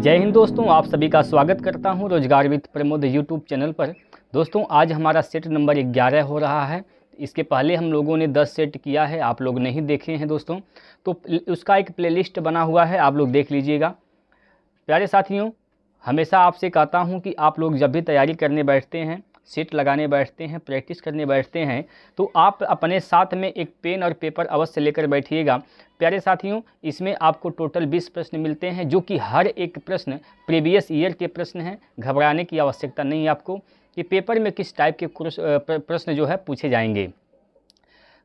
जय हिंद दोस्तों, आप सभी का स्वागत करता हूं रोजगार विद प्रमोद यूट्यूब चैनल पर। दोस्तों आज हमारा सेट नंबर 11 हो रहा है। इसके पहले हम लोगों ने 10 सेट किया है, आप लोग नहीं देखे हैं दोस्तों, तो उसका एक प्लेलिस्ट बना हुआ है, आप लोग देख लीजिएगा। प्यारे साथियों, हमेशा आपसे कहता हूं कि आप लोग जब भी तैयारी करने बैठते हैं, सेट लगाने बैठते हैं, प्रैक्टिस करने बैठते हैं, तो आप अपने साथ में एक पेन और पेपर अवश्य लेकर बैठिएगा। प्यारे साथियों, इसमें आपको टोटल 20 प्रश्न मिलते हैं, जो कि हर एक प्रश्न प्रीवियस ईयर के प्रश्न हैं। घबराने की आवश्यकता नहीं है आपको कि पेपर में किस टाइप के प्रश्न जो है पूछे जाएंगे।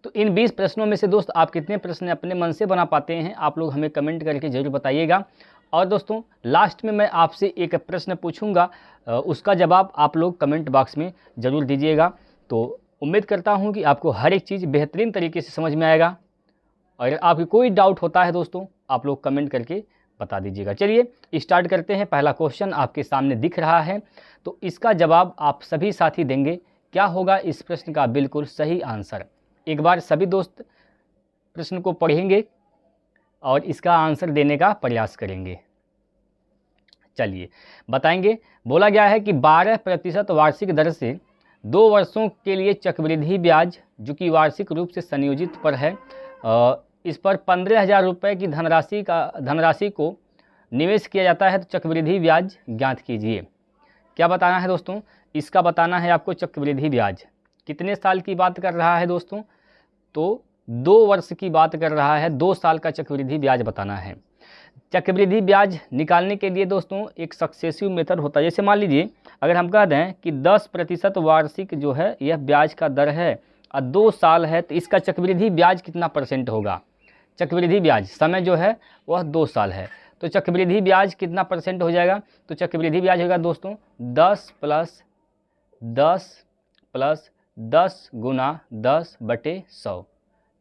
तो इन 20 प्रश्नों में से दोस्त आप कितने प्रश्न अपने मन से बना पाते हैं, आप लोग हमें कमेंट करके ज़रूर बताइएगा। और दोस्तों लास्ट में मैं आपसे एक प्रश्न पूछूंगा, उसका जवाब आप लोग कमेंट बॉक्स में ज़रूर दीजिएगा। तो उम्मीद करता हूं कि आपको हर एक चीज़ बेहतरीन तरीके से समझ में आएगा। और आपकी कोई डाउट होता है दोस्तों, आप लोग कमेंट करके बता दीजिएगा। चलिए स्टार्ट करते हैं। पहला क्वेश्चन आपके सामने दिख रहा है, तो इसका जवाब आप सभी साथी देंगे। क्या होगा इस प्रश्न का बिल्कुल सही आंसर? एक बार सभी दोस्त प्रश्न को पढ़ेंगे और इसका आंसर देने का प्रयास करेंगे। चलिए बताएंगे। बोला गया है कि 12% वार्षिक दर से 2 वर्षों के लिए चक्रवृद्धि ब्याज, जो कि वार्षिक रूप से संयोजित पर है, इस पर 15,000 रुपये की धनराशि को निवेश किया जाता है, तो चक्रवृद्धि ब्याज ज्ञात कीजिए। क्या बताना है दोस्तों? इसका बताना है आपको चक्रवृद्धि ब्याज कितने साल की बात कर रहा है दोस्तों, तो 2 वर्ष की बात कर रहा है। 2 साल का चक्रवृद्धि ब्याज बताना है। चक्रवृद्धि ब्याज निकालने के लिए दोस्तों एक सक्सेसिव मेथड होता है। जैसे मान लीजिए अगर हम कह दें कि 10% वार्षिक जो है यह ब्याज का दर है और 2 साल है, तो इसका चक्रवृद्धि ब्याज कितना परसेंट होगा? चक्रवृद्धि ब्याज समय जो है वह 2 साल है, तो चक्रवृद्धि ब्याज कितना परसेंट हो जाएगा? तो चक्रवृद्धि ब्याज होगा दोस्तों 10 + 10 + 10 गुना 10/100।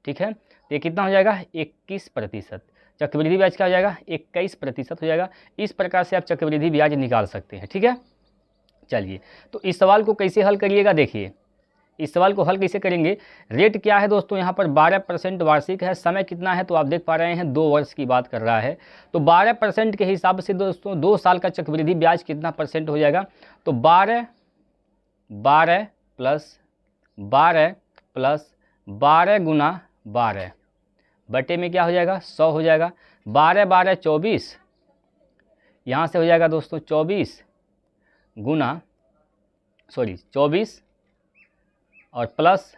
ठीक है, तो ये कितना हो जाएगा? 21%। चक्रवृद्धि ब्याज क्या हो जाएगा? 21% हो जाएगा। इस प्रकार से आप चक्रवृद्धि ब्याज निकाल सकते हैं। ठीक है, चलिए तो इस सवाल को कैसे हल करिएगा, देखिए इस सवाल को हल कैसे करेंगे। रेट क्या है दोस्तों? यहाँ पर 12% वार्षिक है, समय कितना है तो आप देख पा रहे हैं 2 वर्ष की बात कर रहा है, तो 12% के हिसाब से दोस्तों 2 साल का चक्रवृद्धि ब्याज कितना परसेंट हो जाएगा? तो 12 + 12 गुना 12 बटे में क्या हो जाएगा? 100 हो जाएगा। 12 × 12 = 24, यहाँ से हो जाएगा दोस्तों 24 और प्लस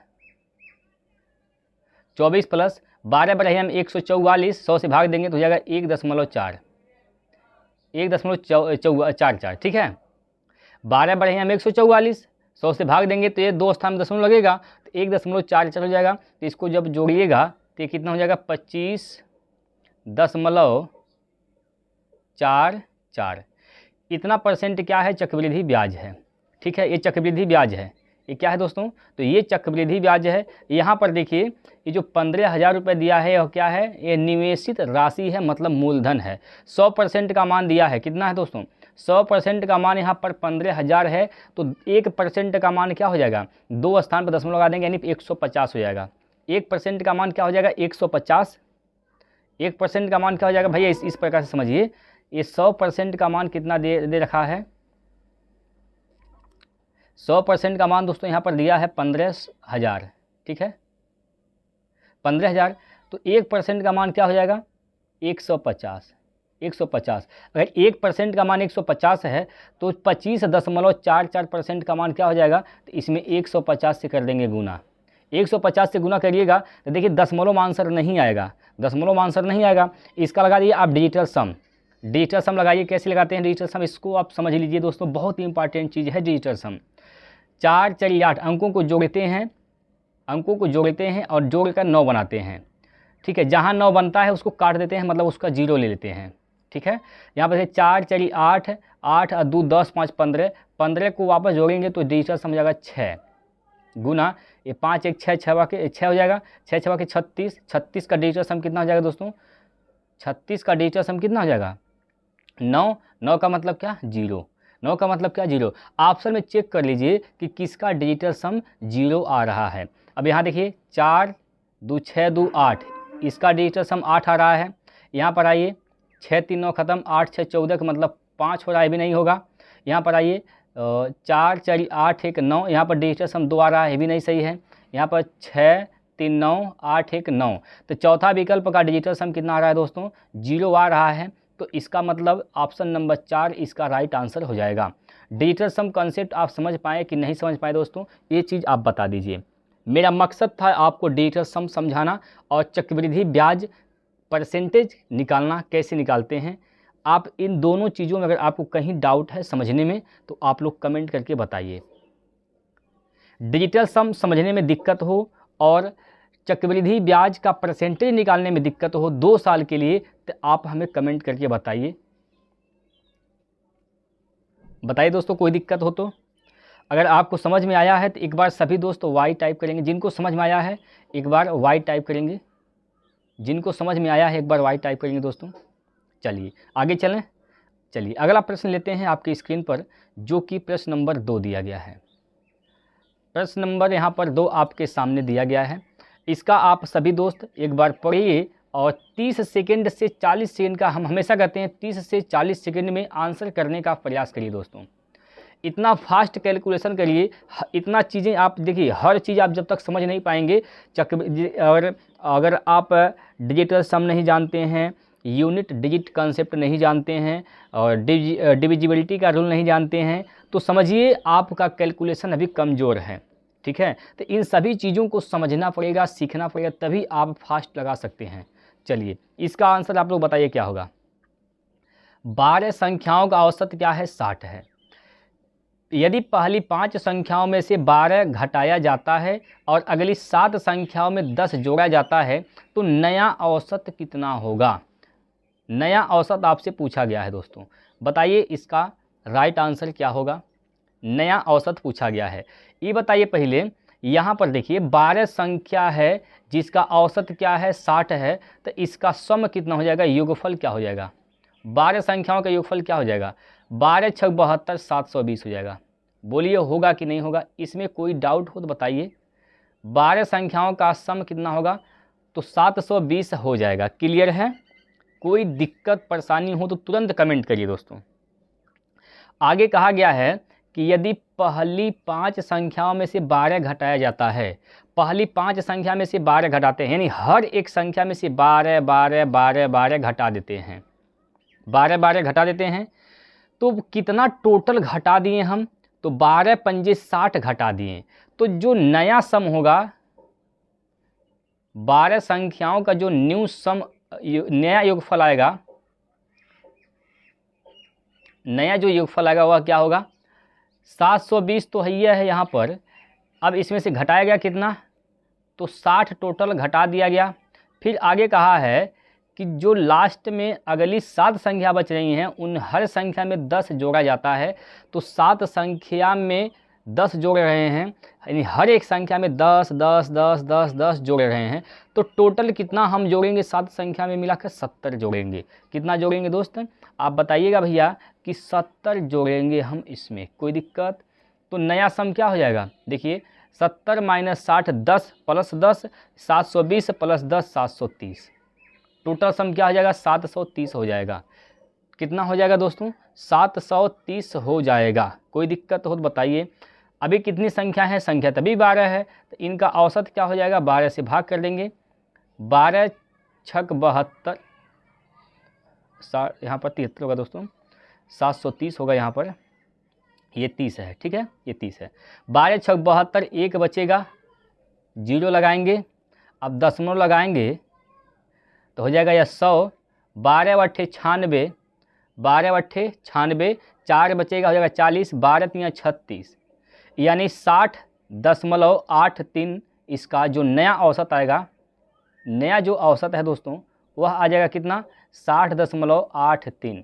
24 + 12 बढ़े हम 144, 100 से भाग देंगे तो हो जाएगा 1.44। ठीक है, 12 बढ़े हम 144, 100 से भाग देंगे तो ये 2 स्थान में दशमलव लगेगा, तो 1.44 हो जाएगा। तो इसको जब जोड़िएगा तो ये कितना हो जाएगा? 25.44। इतना परसेंट क्या है? चक्रवृद्धि ब्याज है। ठीक है, ये चक्रवृद्धि ब्याज है। ये क्या है दोस्तों? तो ये चक्रवृद्धि ब्याज है। यहाँ पर देखिए ये जो 15,000 रुपये दिया है और क्या है? ये निवेशित राशि है, मतलब मूलधन है। 100% का मान दिया है। कितना है दोस्तों? 100% का मान यहाँ पर 15,000 है, तो 1% का मान क्या हो जाएगा? 2 स्थान पर दशमलव लगा देंगे यानी 150 हो जाएगा। 1% का मान क्या हो जाएगा? 150। 1% का मान क्या हो जाएगा भैया? इस प्रकार से समझिए, ये 100% का मान कितना दे रखा है? 100% का मान दोस्तों यहाँ पर दिया है 15,000। ठीक है, 15,000, तो 1% का मान क्या हो जाएगा? 150। 150, अगर 1% का मान 150 है तो 25.44% का मान क्या हो जाएगा? तो इसमें 150 से कर देंगे गुना। 150 से गुना करिएगा तो देखिए दशमलव में आंसर नहीं आएगा, दशमलव में आंसर नहीं आएगा। इसका लगा दिए आप डिजिटल सम। डिजिटल सम लगाइए। कैसे लगाते हैं डिजिटल सम, इसको आप समझ लीजिए दोस्तों, बहुत ही इंपॉर्टेंट चीज़ है डिजिटल सम। 4 × 8 अंकों को जोड़ते हैं और जोड़कर 9 बनाते हैं। ठीक है, जहाँ 9 बनता है उसको काट देते हैं, मतलब उसका 0 ले लेते हैं। ठीक है, यहाँ पर 4 × 8, 8 और 2 10, 5 15, 15 को वापस जोड़ेंगे तो डिजिटल सम हो जाएगा 6 गुना ये 5 1 6 6 के 6 हो जाएगा, 6 6 के 36। 36 का डिजिटल सम कितना हो जाएगा दोस्तों? 36 का डिजिटल सम कितना हो जाएगा? 9। 9 का मतलब क्या? 0। 9 का मतलब क्या? 0। ऑप्शन में चेक कर लीजिए कि किसका डिजिटल सम 0 आ रहा है। अब यहाँ देखिए 4 2 6 2 8, इसका डिजिटल सम 8 आ रहा है। यहाँ पर आइए 6 3 9 खत्म, 8 6 14 का मतलब 5 हो रहा है, भी नहीं होगा। यहाँ पर आइए 4 4 8 1 9, यहाँ पर डिजिटल सम 2 आ रहा है, ये भी नहीं सही है। यहाँ पर 6 3 9 8 1 9, तो चौथा विकल्प का डिजिटल सम कितना आ रहा है दोस्तों? 0 आ रहा है। तो इसका मतलब ऑप्शन नंबर 4 इसका राइट आंसर हो जाएगा। डिजिटल सम कॉन्सेप्ट आप समझ पाए कि नहीं समझ पाए दोस्तों, ये चीज़ आप बता दीजिए। मेरा मकसद था आपको डिजिटल सम समझाना और चक्रवृद्धि ब्याज परसेंटेज निकालना कैसे निकालते हैं। आप इन दोनों चीज़ों में अगर आपको कहीं डाउट है समझने में तो आप लोग कमेंट करके बताइए। डिजिटल सम समझने में दिक्कत हो और चक्रवृद्धि ब्याज का परसेंटेज निकालने में दिक्कत हो 2 साल के लिए, तो आप हमें कमेंट करके बताइए दोस्तों, कोई दिक्कत हो तो। अगर आपको समझ में आया है तो एक बार सभी दोस्त वाई टाइप करेंगे। जिनको समझ में आया है एक बार वाई टाइप करेंगे। जिनको समझ में आया है एक बार वाई टाइप करेंगे दोस्तों। चलिए आगे चलें। चलिए अगला प्रश्न लेते हैं आपकी स्क्रीन पर, जो कि प्रश्न नंबर 2 दिया गया है। प्रश्न नंबर यहाँ पर 2 आपके सामने दिया गया है। इसका आप सभी दोस्त एक बार पढ़िए और 30 सेकंड से 40 सेकंड का, हम हमेशा कहते हैं 30 से 40 सेकंड में आंसर करने का प्रयास करिए दोस्तों। इतना फास्ट कैलकुलेशन करिए, इतना चीज़ें आप देखिए, हर चीज़ आप जब तक समझ नहीं पाएंगे और अगर आप डिजिटल सम नहीं जानते हैं, यूनिट डिजिट कॉन्सेप्ट नहीं जानते हैं और डिविजिबिलिटी का रूल नहीं जानते हैं, तो समझिए आपका कैलकुलेशन अभी कमज़ोर है। ठीक है, तो इन सभी चीज़ों को समझना पड़ेगा, सीखना पड़ेगा, तभी आप फास्ट लगा सकते हैं। चलिए इसका आंसर आप लोग बताइए क्या होगा। 12 संख्याओं का औसत क्या है? 60 है। यदि पहली 5 संख्याओं में से 12 घटाया जाता है और अगली 7 संख्याओं में 10 जोड़ा जाता है तो नया औसत कितना होगा? नया औसत आपसे पूछा गया है दोस्तों, बताइए इसका राइट आंसर क्या होगा। नया औसत पूछा गया है, ये बताइए। पहले यहाँ पर देखिए 12 संख्या है जिसका औसत क्या है? 60 है, तो इसका सम कितना हो जाएगा? योगफल क्या हो जाएगा? 12 संख्याओं का योगफल क्या हो जाएगा? 12 6 72 720 हो जाएगा। बोलिए होगा कि नहीं होगा? इसमें कोई डाउट हो तो बताइए। 12 संख्याओं का सम कितना होगा? तो 720 हो जाएगा। क्लियर है? कोई दिक्कत परेशानी हो तो तुरंत कमेंट करिए दोस्तों। आगे कहा गया है कि यदि पहली 5 संख्याओं में से 12 घटाया जाता है, पहली 5 संख्या में से 12 घटाते हैं, यानी हर एक संख्या में से 12 12 12 12 घटा देते हैं, 12 12 घटा देते हैं, तो कितना टोटल घटा दिए हम? तो 12 पंजे 60 घटा दिए। तो जो नया सम होगा, 12 संख्याओं का जो न्यू सम, नया योगफल आएगा, नया जो योगफल आएगा वह क्या होगा? 720 तो है यहाँ पर। अब इसमें से घटाया गया कितना? तो 60 टोटल घटा दिया गया। फिर आगे कहा है कि जो लास्ट में अगली 7 संख्या बच रही हैं उन हर संख्या में 10 जोड़ा जाता है। तो 7 संख्या में 10 जोड़ रहे हैं, यानी हर एक संख्या में 10 10 10 10 10 जोड़ रहे हैं। तो टोटल कितना हम जोड़ेंगे? 7 संख्या में मिलाकर 70 जोड़ेंगे। कितना जोड़ेंगे दोस्त? आप बताइएगा भैया कि 70 जोड़ेंगे हम इसमें, कोई दिक्कत? तो नया सम क्या हो जाएगा? देखिए 70 - 60 10 + 10 720 + 10 730, टोटल सम क्या हो जाएगा? 730 हो जाएगा। कितना हो जाएगा दोस्तों? 730 हो जाएगा। कोई दिक्कत हो तो बताइए। अभी कितनी संख्या है? संख्या तभी 12 है, तो इनका औसत क्या हो जाएगा? 12 से भाग कर देंगे। 12 6 72, यहाँ पर 73 होगा दोस्तों, 730 होगा यहाँ पर, ये 30 है। ठीक है, ये 30 है। 12 6 72, 1 बचेगा, 0 लगाएंगे। अब दशमलव लगाएंगे तो हो जाएगा यह 100। 12 × 96, 12 × 96, 4 बचेगा, हो जाएगा 40। 12 × 3 = 36, यानी 60.83 इसका जो नया औसत आएगा, नया जो औसत है दोस्तों वह आ जाएगा कितना? 60.83।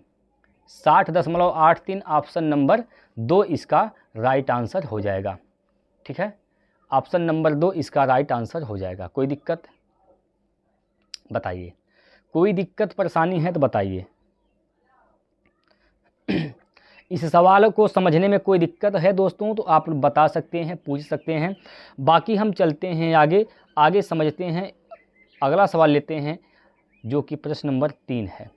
60.83 ऑप्शन नंबर 2 इसका राइट आंसर हो जाएगा। ठीक है, ऑप्शन नंबर 2 इसका राइट आंसर हो जाएगा। कोई दिक्कत बताइए, कोई दिक्कत परेशानी है तो बताइए। इस सवाल को समझने में कोई दिक्कत है दोस्तों तो आप बता सकते हैं, पूछ सकते हैं। बाकी हम चलते हैं आगे समझते हैं। अगला सवाल लेते हैं जो कि प्रश्न नंबर 3 है।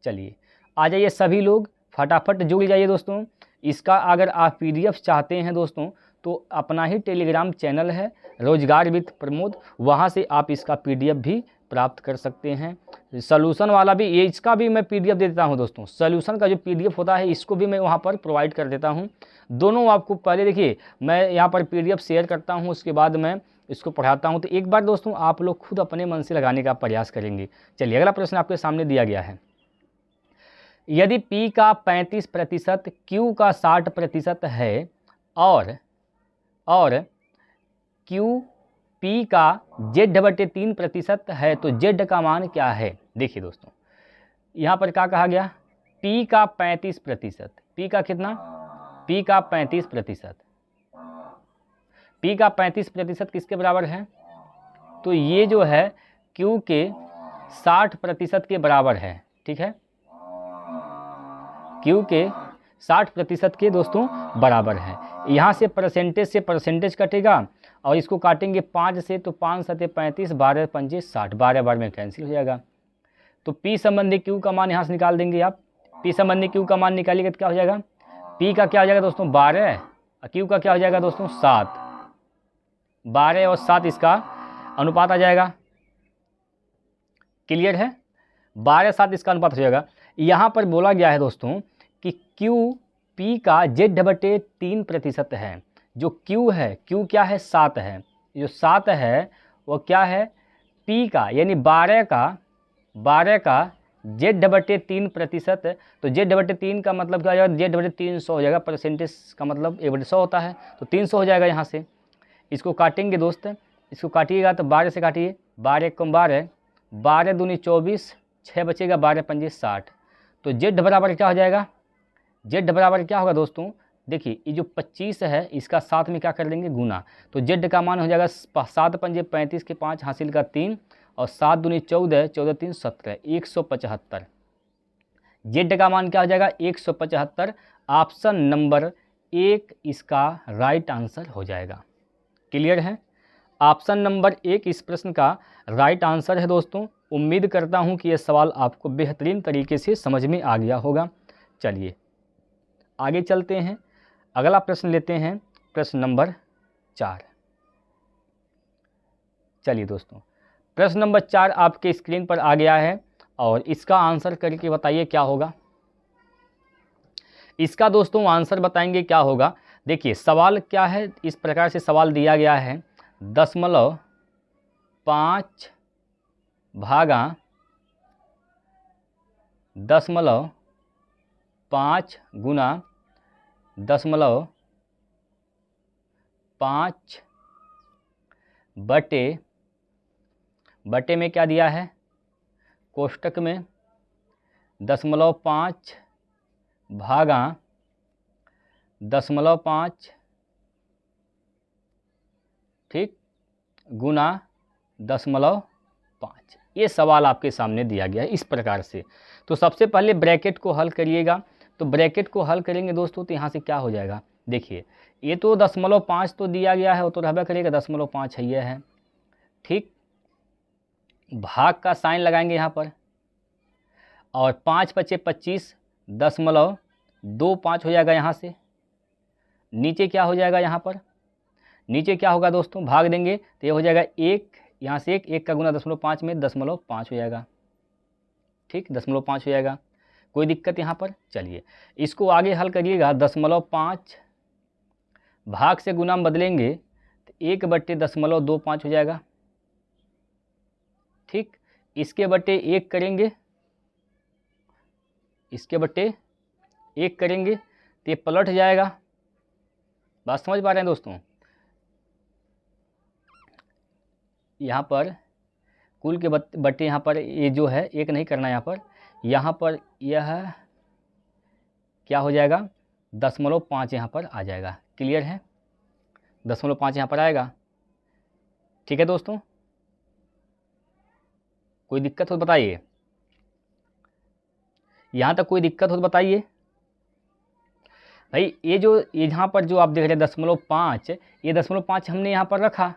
चलिए आ जाइए सभी लोग, फटाफट जुड़ जाइए दोस्तों। इसका अगर आप PDF चाहते हैं दोस्तों तो अपना ही टेलीग्राम चैनल है रोजगार विद प्रमोद, वहाँ से आप इसका PDF भी प्राप्त कर सकते हैं। सॉल्यूशन वाला भी ये, इसका भी मैं PDF दे देता हूँ दोस्तों। सॉल्यूशन का जो PDF होता है इसको भी मैं वहाँ पर प्रोवाइड कर देता हूँ। दोनों आपको पहले देखिए, मैं यहाँ पर PDF शेयर करता हूँ, उसके बाद मैं इसको पढ़ाता हूँ। तो एक बार दोस्तों आप लोग खुद अपने मन से लगाने का प्रयास करेंगे। चलिए अगला प्रश्न आपके सामने दिया गया है। यदि P का 35%, Q का 60% है और Q P का Z/3% है तो Z का मान क्या है? देखिए दोस्तों यहाँ पर क्या कहा गया, P का 35%, P का कितना, P का 35%, P का 35% किसके बराबर है? तो ये जो है Q के 60% के बराबर है। ठीक है, Q के 60% के दोस्तों बराबर है। यहाँ से परसेंटेज कटेगा और इसको काटेंगे 5 से, तो 5 7 35, 12 पंजे 60, 12 बार में कैंसिल हो जाएगा। तो P संबंधी Q का मान यहाँ से निकाल देंगे आप। P संबंधी Q का मान निकालिएगा तो क्या हो जाएगा, P का क्या हो जाएगा दोस्तों 12 और Q का क्या हो जाएगा दोस्तों 7। 12 और 7 इसका अनुपात आ जाएगा। क्लियर है, 12 7 इसका अनुपात हो जाएगा। यहाँ पर बोला गया है दोस्तों कि Q P का Z/3% है। जो Q है, Q क्या है 7 है, जो 7 है वो क्या है P का, यानी 12 का Z/3%। तो Z/3 का मतलब क्या हो जाएगा, Z/300 हो जाएगा। परसेंटेज का मतलब 1/100 होता है, तो 300 हो जाएगा। यहाँ से इसको काटेंगे दोस्त, इसको काटिएगा तो 12 से काटिए, 12 कम 12, 12 दूनी 24, 6 बचेगा, 12 पंजे 60। तो Z बराबर क्या हो जाएगा, Z बराबर क्या होगा दोस्तों, देखिए ये जो 25 है इसका साथ में क्या कर देंगे गुना। तो Z का मान हो जाएगा 7 पंजे 35 के 5 हासिल का 3 और 7 दूनी 14, 14 3 17, 175। Z का मान क्या हो जाएगा 175। ऑप्शन नंबर 1 इसका राइट आंसर हो जाएगा। क्लियर है, ऑप्शन नंबर 1 इस प्रश्न का राइट आंसर है दोस्तों। उम्मीद करता हूं कि यह सवाल आपको बेहतरीन तरीके से समझ में आ गया होगा। चलिए आगे चलते हैं, अगला प्रश्न लेते हैं, प्रश्न नंबर 4। चलिए दोस्तों प्रश्न नंबर 4 आपके स्क्रीन पर आ गया है और इसका आंसर करके बताइए क्या होगा। इसका दोस्तों आंसर बताएंगे क्या होगा। देखिए सवाल क्या है, इस प्रकार से सवाल दिया गया है 0.5 भागा 0.5 गुना 0.5 बटे में क्या दिया है, कोष्टक में 0.5 भागा 0.5 ठीक गुना 0.5। ये सवाल आपके सामने दिया गया है इस प्रकार से। तो सबसे पहले ब्रैकेट को हल करिएगा। तो ब्रैकेट को हल करेंगे दोस्तों तो यहाँ से क्या हो जाएगा, देखिए ये तो 0.5 तो दिया गया है, वो तो रहबा करेगा 0.5 है ये है। ठीक, भाग का साइन लगाएंगे यहाँ पर और 5 बचे 25, 0.25 हो जाएगा। यहाँ से नीचे क्या हो जाएगा, यहाँ पर नीचे क्या होगा दोस्तों, भाग देंगे तो ये हो जाएगा 1, यहाँ से 1 का गुना 0.5 में 0.5 हो जाएगा। ठीक, 0.5 हो जाएगा, कोई दिक्कत यहाँ पर। चलिए इसको आगे हल करिएगा। 0.5 भाग से गुना में बदलेंगे तो 1/0.25 हो जाएगा। ठीक, इसके बटे 1 करेंगे, इसके बटे 1 करेंगे तो ये पलट जाएगा। बात समझ पा रहे हैं दोस्तों, यहाँ पर कुल के बटे यहाँ पर ये जो है 1 नहीं करना, यहाँ पर यह क्या हो जाएगा 0.5 यहाँ पर आ जाएगा। क्लियर है, 0.5 यहाँ पर आएगा। ठीक है दोस्तों, कोई दिक्कत हो तो बताइए, यहाँ तक कोई दिक्कत हो तो बताइए भाई। ये यहाँ पर जो आप देख रहे हैं 0.5, ये 0.5 हमने यहाँ पर रखा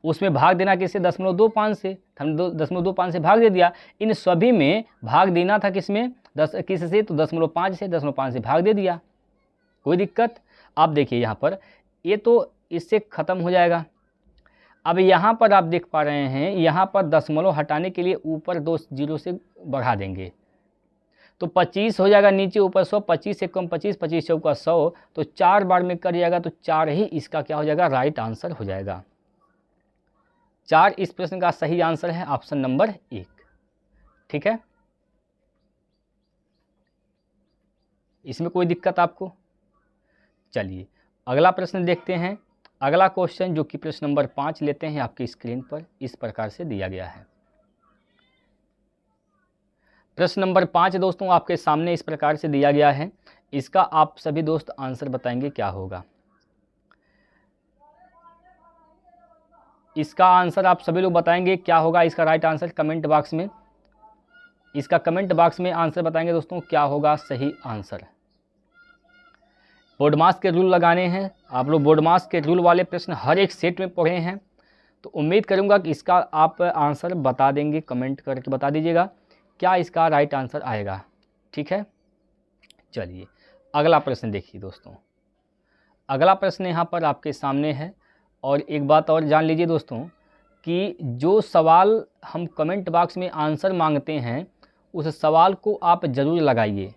उसमें भाग देना किससे, 0.25 से, हमने 0.25 से भाग दे दिया। इन सभी में भाग देना था किसमें, किससे, तो 0.5 से, 0.5 से भाग दे दिया, कोई दिक्कत। आप देखिए यहाँ पर ये तो इससे ख़त्म हो जाएगा। अब यहाँ पर आप देख पा रहे हैं, यहाँ पर दशमलव हटाने के लिए ऊपर 2 जीरो से बढ़ा देंगे तो 25 हो जाएगा, नीचे ऊपर 100, 25 से कम 25, 25 चौका 100, तो 4 बार में कर जाएगा, तो 4 ही इसका क्या हो जाएगा, राइट आंसर हो जाएगा। 4 इस प्रश्न का सही आंसर है, ऑप्शन नंबर 1। ठीक है, इसमें कोई दिक्कत आपको। चलिए अगला प्रश्न देखते हैं। अगला क्वेश्चन जो कि प्रश्न नंबर 5 लेते हैं, आपकी स्क्रीन पर इस प्रकार से दिया गया है। प्रश्न नंबर 5 दोस्तों आपके सामने इस प्रकार से दिया गया है। इसका आप सभी दोस्त आंसर बताएंगे क्या होगा। इसका आंसर आप सभी लोग बताएंगे क्या होगा, इसका राइट आंसर कमेंट बॉक्स में, इसका कमेंट बॉक्स में आंसर बताएंगे दोस्तों, क्या होगा सही आंसर। बोर्डमास के रूल लगाने हैं, आप लोग बोर्डमास के रूल वाले प्रश्न हर एक सेट में पढ़े हैं, तो उम्मीद करूंगा कि इसका आप आंसर बता देंगे, कमेंट करके बता दीजिएगा क्या इसका राइट आंसर आएगा। ठीक है, चलिए अगला प्रश्न देखिए दोस्तों। अगला प्रश्न यहाँ पर आपके सामने है, और एक बात और जान लीजिए दोस्तों कि जो सवाल हम कमेंट बॉक्स में आंसर मांगते हैं उस सवाल को आप ज़रूर लगाइए।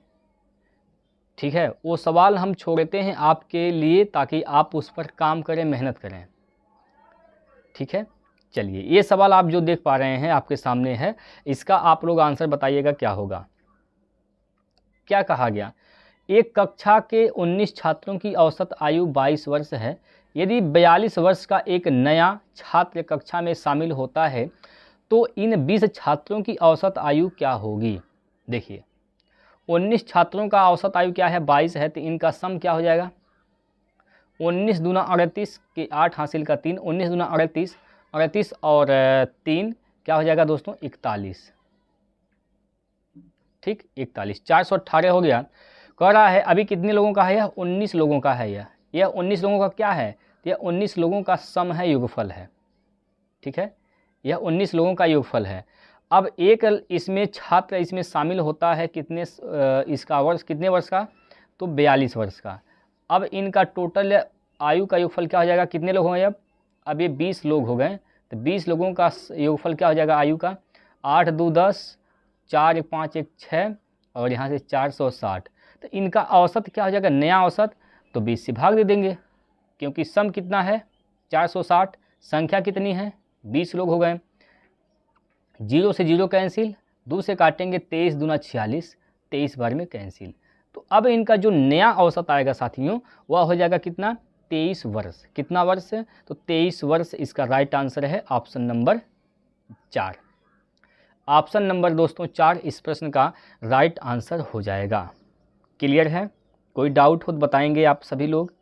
ठीक है, वो सवाल हम छोड़ते हैं आपके लिए ताकि आप उस पर काम करें, मेहनत करें। ठीक है, चलिए ये सवाल आप जो देख पा रहे हैं आपके सामने है, इसका आप लोग आंसर बताइएगा क्या होगा। क्या कहा गया, एक कक्षा के 19 छात्रों की औसत आयु 22 वर्ष है। यदि 42 वर्ष का एक नया छात्र कक्षा में शामिल होता है तो इन 20 छात्रों की औसत आयु क्या होगी। देखिए 19 छात्रों का औसत आयु क्या है, 22 है, तो इनका सम क्या हो जाएगा, 19 दूना 38 के 8 हासिल का 3, 19 दूना 38, 38 और 3 क्या हो जाएगा दोस्तों, 41। ठीक, 41, 418 हो गया। कह रहा है अभी कितने लोगों का है, यह 19 लोगों का है। यह 19 लोगों का क्या है, यह 19 लोगों का सम है, योगफल है। ठीक है, यह 19 लोगों का योगफल है। अब एक इसमें छात्र इसमें शामिल होता है कितने, इसका वर्ष कितने वर्ष का, तो 42 वर्ष का। अब इनका टोटल आयु का योगफल क्या हो जाएगा, कितने लोग होंगे, अब ये 20 लोग हो गए, तो 20 लोगों का योगफल क्या हो जाएगा आयु का, 8 2 10, 4 1 5 1 6 और यहाँ से 460। तो इनका औसत क्या हो जाएगा, नया औसत, तो 20 से भाग दे देंगे क्योंकि सम कितना है 460, संख्या कितनी है 20 लोग हो गए। 0 से 0 कैंसिल, 2 से काटेंगे 23 दूना 46, 23 बार में कैंसिल। तो अब इनका जो नया औसत आएगा साथियों वह हो जाएगा कितना, 23 वर्ष। कितना वर्ष, तो 23 वर्ष इसका राइट आंसर है, ऑप्शन नंबर 4। ऑप्शन नंबर दोस्तों 4 इस प्रश्न का राइट आंसर हो जाएगा। क्लियर है, कोई डाउट हो तो बताएंगे आप सभी लोग।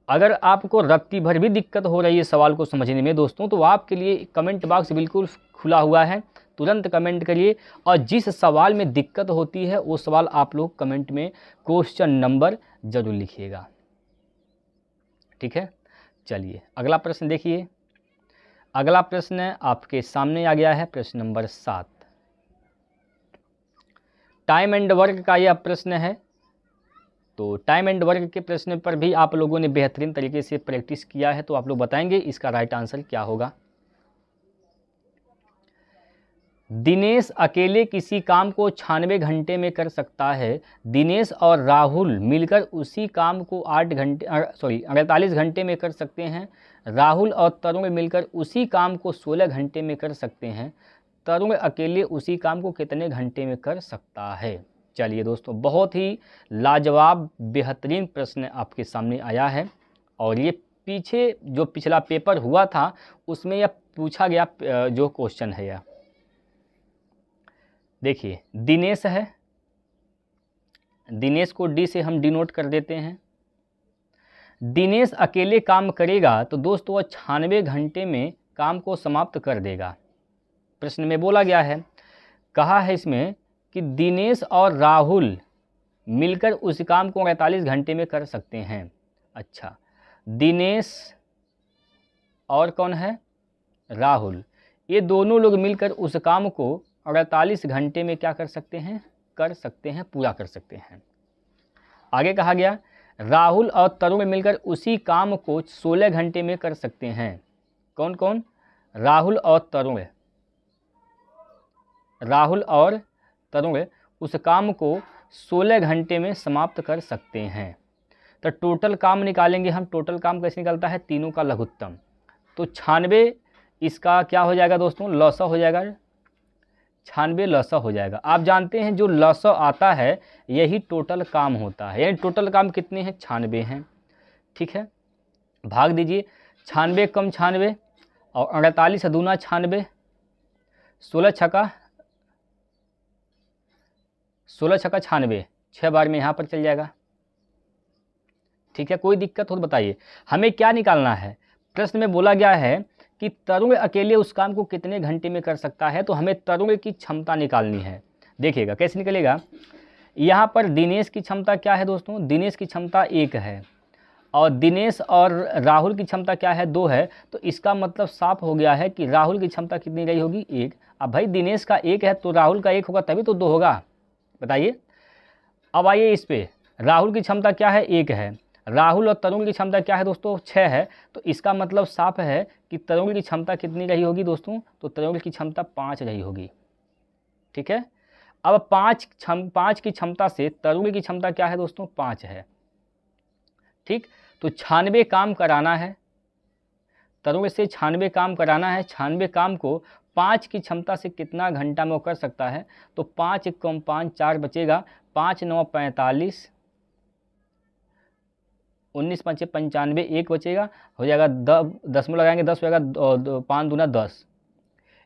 अगर आपको रत्ती भर भी दिक्कत हो रही है सवाल को समझने में दोस्तों, तो आपके लिए कमेंट बॉक्स बिल्कुल खुला हुआ है, तुरंत कमेंट करिए, और जिस सवाल में दिक्कत होती है वो सवाल आप लोग कमेंट में क्वेश्चन नंबर ज़रूर लिखिएगा। ठीक है, चलिए अगला प्रश्न देखिए। अगला प्रश्न आपके सामने आ गया है, प्रश्न नंबर 7। टाइम एंड वर्क का यह प्रश्न है। तो टाइम एंड वर्क के प्रश्न पर भी आप लोगों ने बेहतरीन तरीके से प्रैक्टिस किया है, तो आप लोग बताएंगे इसका राइट आंसर क्या होगा। दिनेश अकेले किसी काम को 96 घंटे में कर सकता है। दिनेश और राहुल मिलकर उसी काम को 48 घंटे में कर सकते हैं। राहुल और तरुण मिलकर उसी काम को 16 घंटे में कर सकते हैं। तरुण अकेले उसी काम को कितने घंटे में कर सकता है। चलिए दोस्तों, बहुत ही लाजवाब बेहतरीन प्रश्न आपके सामने आया है, और ये पीछे जो पिछला पेपर हुआ था उसमें यह पूछा गया जो क्वेश्चन है। यह देखिए दिनेश है, दिनेश को डी से हम डिनोट कर देते हैं। दिनेश अकेले काम करेगा तो दोस्तों वह 96 घंटे में काम को समाप्त कर देगा। प्रश्न में बोला गया है, कहा है इसमें कि दिनेश और राहुल मिलकर उस काम को 48 घंटे में कर सकते हैं। अच्छा, दिनेश और कौन है, राहुल। ये दोनों लोग मिलकर उस काम को 48 घंटे में क्या कर सकते हैं, पूरा कर सकते हैं। आगे कहा गया राहुल और तरुण मिलकर उसी काम को 16 घंटे में कर सकते हैं। कौन कौन, राहुल और तरुण। राहुल और तरुण उस काम को 16 घंटे में समाप्त कर सकते हैं। तो टोटल काम निकालेंगे हम। टोटल काम कैसे निकलता है, तीनों का लघुत्तम। तो 96 इसका क्या हो जाएगा दोस्तों, लसा हो जाएगा। 96 लसा हो जाएगा। आप जानते हैं जो लसा आता है यही टोटल काम होता है, यानी टोटल काम कितने हैं, 96 हैं। ठीक है, भाग दीजिए। 96 कम 96 और 48 दूना 96, 16 छक्का 96, 6 बार में यहाँ पर चल जाएगा। ठीक है, कोई दिक्कत हो तो बताइए। हमें क्या निकालना है, प्रश्न में बोला गया है कि तरुण अकेले उस काम को कितने घंटे में कर सकता है, तो हमें तरुण की क्षमता निकालनी है। देखिएगा कैसे निकलेगा। यहाँ पर दिनेश की क्षमता क्या है दोस्तों, दिनेश की क्षमता 1 है और दिनेश और राहुल की क्षमता क्या है, 2 है। तो इसका मतलब साफ हो गया है कि राहुल की क्षमता कितनी रही होगी, 1। अब भाई दिनेश का 1 है तो राहुल का 1 होगा तभी तो 2 होगा, बताइए। अब आइए इस पे, राहुल की क्षमता क्या है, 1 है। राहुल और तरुण की क्षमता क्या है दोस्तों, 6 है। तो इसका मतलब साफ है कि तरुण की क्षमता कितनी रही होगी दोस्तों, तो तरुण की क्षमता 5 रही होगी। ठीक है, अब 5 की क्षमता से तरुण की क्षमता क्या है दोस्तों, 5 है। ठीक, तो 96 काम कराना है, तरुण से 96 काम कराना है। 96 काम को 5 की क्षमता से कितना घंटा में वो कर सकता है, तो 5 कम 5 4 बचेगा, 5 9 45, 19 5 95, 1 बचेगा, हो जाएगा 10 में लगाएंगे 10 हो जाएगा, 5 दूना 10,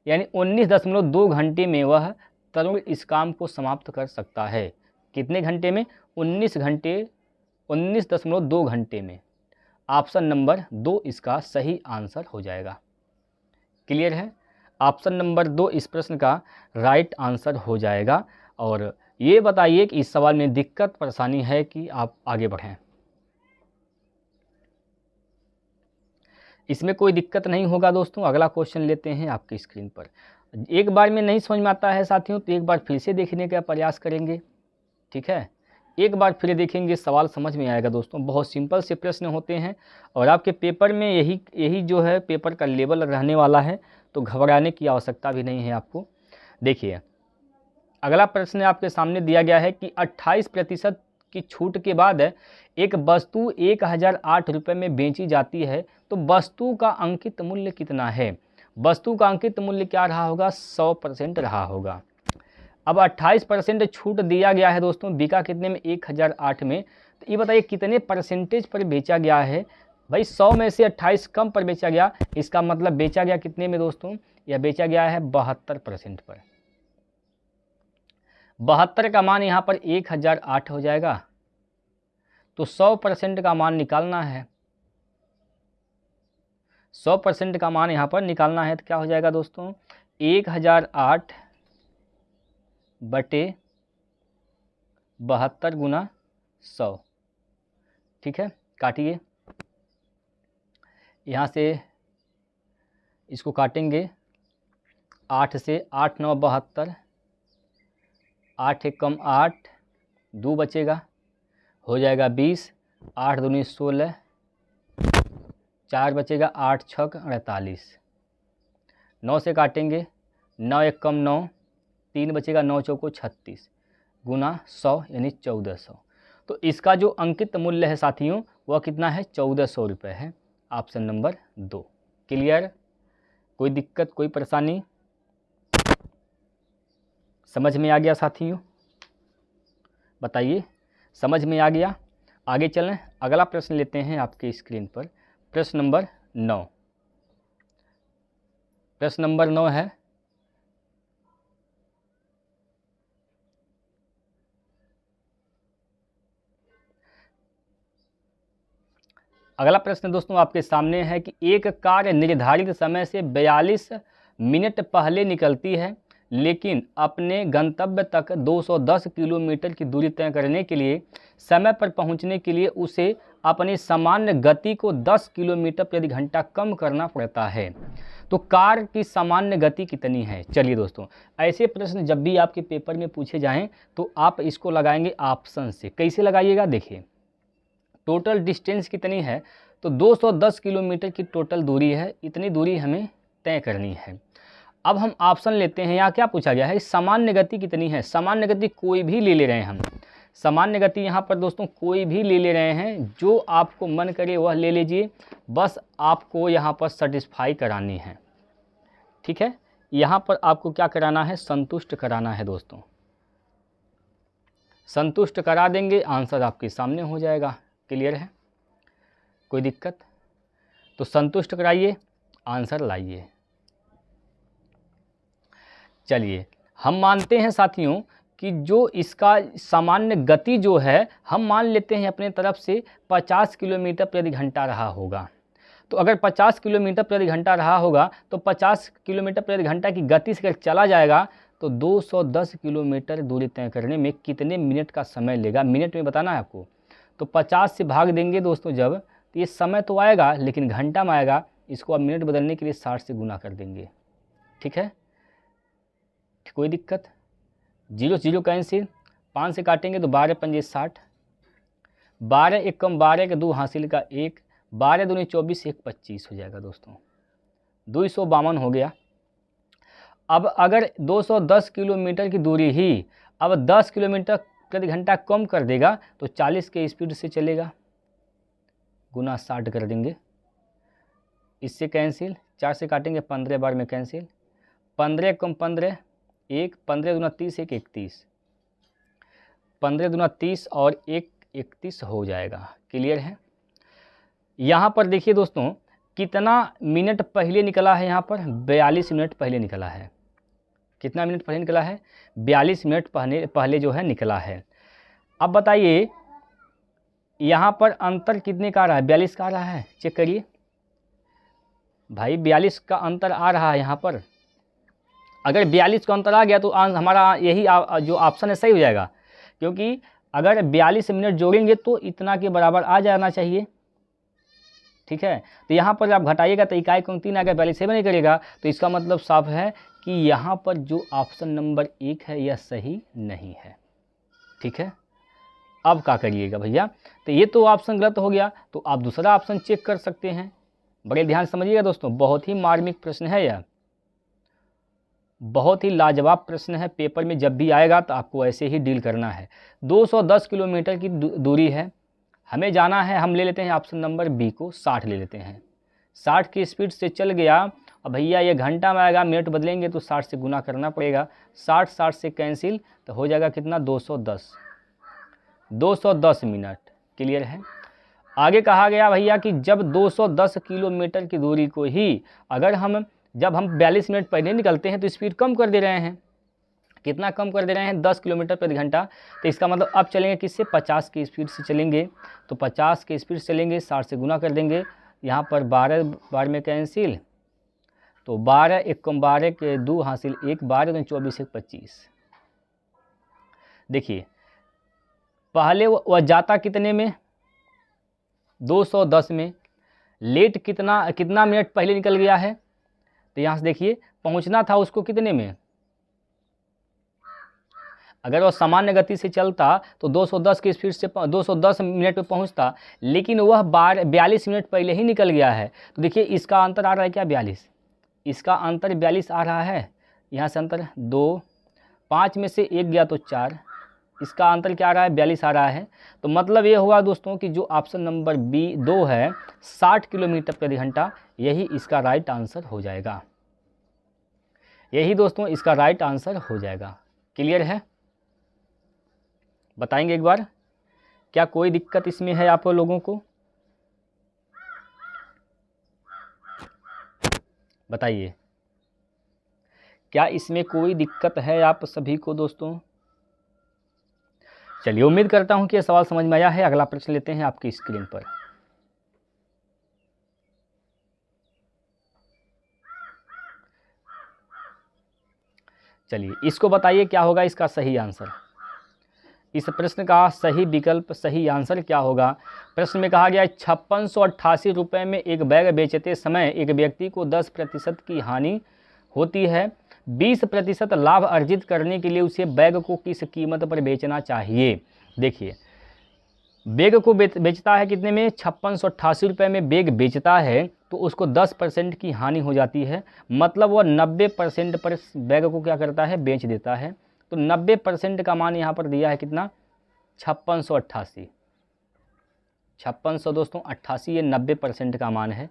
यानी 19.2 घंटे में वह तरुण इस काम को समाप्त कर सकता है। कितने घंटे में, 19.2 घंटे में। ऑप्शन नंबर 2 इसका सही आंसर हो जाएगा। क्लियर है, ऑप्शन नंबर 2 इस प्रश्न का राइट आंसर हो जाएगा। और ये बताइए कि इस सवाल में दिक्कत परेशानी है कि आप आगे बढ़ें। इसमें कोई दिक्कत नहीं होगा दोस्तों। अगला क्वेश्चन लेते हैं आपकी स्क्रीन पर। एक बार में नहीं समझ में आता है साथियों तो एक बार फिर से देखने का प्रयास करेंगे। ठीक है, एक बार फिर देखेंगे, सवाल समझ में आएगा दोस्तों। बहुत सिंपल से प्रश्न होते हैं और आपके पेपर में यही जो है पेपर का लेवल रहने वाला है, तो घबराने की आवश्यकता भी नहीं है आपको। देखिए अगला प्रश्न आपके सामने दिया गया है कि 28% की छूट के बाद एक वस्तु 1008 रुपये में बेची जाती है, तो वस्तु का अंकित मूल्य कितना है। वस्तु का अंकित मूल्य क्या रहा होगा, 100% रहा होगा। अब 28% छूट दिया गया है दोस्तों, बिका कितने में, 1008 में। तो ये बताइए कितने परसेंटेज पर बेचा गया है। भाई 100 में से 28 कम पर बेचा गया, इसका मतलब बेचा गया कितने में दोस्तों, यह बेचा गया है 72% पर। 72 का मान यहाँ पर 1008 हो जाएगा, तो 100% का मान निकालना है। 100% का मान यहाँ पर निकालना है तो क्या हो जाएगा दोस्तों, 1008 बटे 72 गुना 100। ठीक है, काटिए, यहाँ से इसको काटेंगे, 8 से 8 9 72, 8 एक कम 8, 2 बचेगा, हो जाएगा 20, 8 दूनी 16, 4 बचेगा, 8 छक 48, 9 से काटेंगे, 9 एक कम 9, 3 बचेगा, 9 चौको 36 गुना 100 यानी 1400। तो इसका जो अंकित मूल्य है साथियों वह कितना है, 1400 रुपये है। Option number 2। क्लियर, कोई दिक्कत कोई परेशानी, समझ में आ गया साथियों, बताइए समझ में आ गया। आगे चलें, अगला प्रश्न लेते हैं आपके स्क्रीन पर। प्रश्न नंबर 9। प्रश्न नंबर 9 है, अगला प्रश्न दोस्तों आपके सामने है कि एक कार निर्धारित समय से 42 मिनट पहले निकलती है, लेकिन अपने गंतव्य तक 210 किलोमीटर की दूरी तय करने के लिए समय पर पहुंचने के लिए उसे अपनी सामान्य गति को 10 किलोमीटर प्रति घंटा कम करना पड़ता है। तो कार की सामान्य गति कितनी है? चलिए दोस्तों, ऐसे प्रश्न जब भी आपके पेपर में पूछे जाएं तो आप इसको लगाएंगे ऑप्शन से। कैसे लगाइएगा? देखिए, टोटल डिस्टेंस कितनी है? तो 210 किलोमीटर की टोटल दूरी है, इतनी दूरी हमें तय करनी है। अब हम ऑप्शन लेते हैं। यहाँ क्या पूछा गया है? सामान्य गति कितनी है? सामान्य गति कोई भी ले रहे हैं हम। सामान्य गति यहाँ पर दोस्तों कोई भी ले रहे हैं, जो आपको मन करे वह ले लीजिए, बस आपको यहाँ पर सेटिस्फाई करानी है। ठीक है, यहाँ पर आपको क्या कराना है? संतुष्ट कराना है दोस्तों। संतुष्ट करा देंगे, आंसर आपके सामने हो जाएगा। क्लियर है? कोई दिक्कत? तो संतुष्ट कराइए, आंसर लाइए। चलिए, हम मानते हैं साथियों कि जो इसका सामान्य गति जो है, हम मान लेते हैं अपने तरफ से 50 किलोमीटर प्रति घंटा रहा होगा। तो अगर 50 किलोमीटर प्रति घंटा रहा होगा तो 50 किलोमीटर प्रति घंटा की गति से अगर चला जाएगा तो 210 किलोमीटर दूरी तय करने में कितने मिनट का समय लेगा? मिनट में बताना है आपको। तो 50 से भाग देंगे दोस्तों जब, तो ये समय तो आएगा लेकिन घंटा में आएगा। इसको अब मिनट बदलने के लिए 60 से गुना कर देंगे। ठीक है, कोई दिक्कत? 0 0 कैंसिल, 5 से काटेंगे तो 12 पंजे 60, 12 एक कम 12 के 2 हासिल का 1, 12 दूनी 24, 1 25 हो जाएगा दोस्तों। 252 हो गया। अब अगर 210 किलोमीटर की दूरी ही अब 10 किलोमीटर प्रति घंटा कम कर देगा तो 40 के स्पीड से चलेगा, गुना 60 कर देंगे। इससे कैंसिल, 4 से काटेंगे 15 बार में कैंसिल, 15 कम 15 1, 15 दूना 30, 1 31, 15 दूना 30 और 1 31 हो जाएगा। क्लियर है? यहाँ पर देखिए दोस्तों कितना मिनट पहले निकला है। यहाँ पर 42 मिनट पहले निकला है। कितना मिनट पहले निकला है? 42 मिनट पहले जो है निकला है। अब बताइए यहाँ पर अंतर कितने का आ रहा है? 42 का आ रहा है। चेक करिए भाई, 42 का अंतर आ रहा है यहाँ पर। अगर 42 का अंतर आ गया तो हमारा यही जो ऑप्शन है सही हो जाएगा, क्योंकि अगर 42 मिनट जोड़ेंगे तो इतना के बराबर आ जाना चाहिए। ठीक है, तो यहाँ पर आप घटाइएगा तो इकाई को 3 आएगा, 42 सेवन नहीं करेगा, तो इसका मतलब साफ है कि यहाँ पर जो ऑप्शन नंबर 1 है यह सही नहीं है। ठीक है, अब क्या करिएगा भैया? तो ये तो ऑप्शन गलत हो गया, तो आप दूसरा ऑप्शन चेक कर सकते हैं। बड़े ध्यान समझिएगा दोस्तों, बहुत ही मार्मिक प्रश्न है यह, बहुत ही लाजवाब प्रश्न है। पेपर में जब भी आएगा तो आपको ऐसे ही डील करना है। 210 किलोमीटर की दूरी है, हमें जाना है। हम ले लेते हैं ऑप्शन नंबर बी को, 60 ले लेते हैं। 60 की स्पीड से चल गया। अब भैया ये घंटा में आएगा, मिनट बदलेंगे तो 60 से गुना करना पड़ेगा। 60 से कैंसिल तो हो जाएगा कितना? 210 मिनट। क्लियर है? आगे कहा गया भैया कि जब 210 किलोमीटर की दूरी को ही अगर जब हम 42 मिनट पहले निकलते हैं तो स्पीड कम कर दे रहे हैं। कितना कम कर दे रहे हैं? 10 किलोमीटर प्रति घंटा। तो इसका मतलब अब चलेंगे किससे? 50 की स्पीड से चलेंगे। तो 50 की स्पीड से चलेंगे, 60 से गुना कर देंगे। यहाँ पर 12 बार में कैंसिल, तो 12 एक कम 12 के 2 हासिल 1, 12 दूनी 24, 1 25। देखिए पहले वह जाता कितने में? 210 में। लेट कितना मिनट पहले निकल गया है? तो यहाँ से देखिए पहुँचना था उसको कितने में? अगर वह सामान्य गति से चलता तो 210 की स्पीड से 210 मिनट पे पहुँचता, लेकिन वह 42 मिनट पहले ही निकल गया है। तो देखिए इसका अंतर आ रहा है क्या? 42। इसका अंतर 42 आ रहा है। यहाँ से अंतर 2, 5 में से 1 गया तो 4। इसका अंतर क्या आ रहा है? 42 आ रहा है। तो मतलब ये हुआ दोस्तों कि जो ऑप्शन नंबर बी 2 है, 60 किलोमीटर प्रति घंटा, यही इसका राइट आंसर हो जाएगा। यही दोस्तों इसका राइट आंसर हो जाएगा। क्लियर है? बताएंगे एक बार, क्या कोई दिक्कत इसमें है आप लोगों को? बताइए, क्या इसमें कोई दिक्कत है आप सभी को दोस्तों? चलिए, उम्मीद करता हूं कि यह सवाल समझ में आया है। अगला प्रश्न लेते हैं आपकी स्क्रीन पर। चलिए इसको बताइए क्या होगा इसका सही आंसर। इस प्रश्न का सही विकल्प, सही आंसर क्या होगा। प्रश्न में कहा गया 5688 रुपये में एक बैग बेचते समय एक व्यक्ति को 10% की हानि होती है। 20% लाभ अर्जित करने के लिए उसे बैग को किस कीमत पर बेचना चाहिए। देखिए बैग को बेचता है कितने में, 5688 रुपये में बैग बेचता है, तो उसको 10% की हानि हो जाती है, मतलब वह 90% पर बैग को क्या करता है, बेच देता है। तो 90% का मान यहाँ पर दिया है कितना, 5688। 5600 दोस्तों 88, ये 90% का मान है।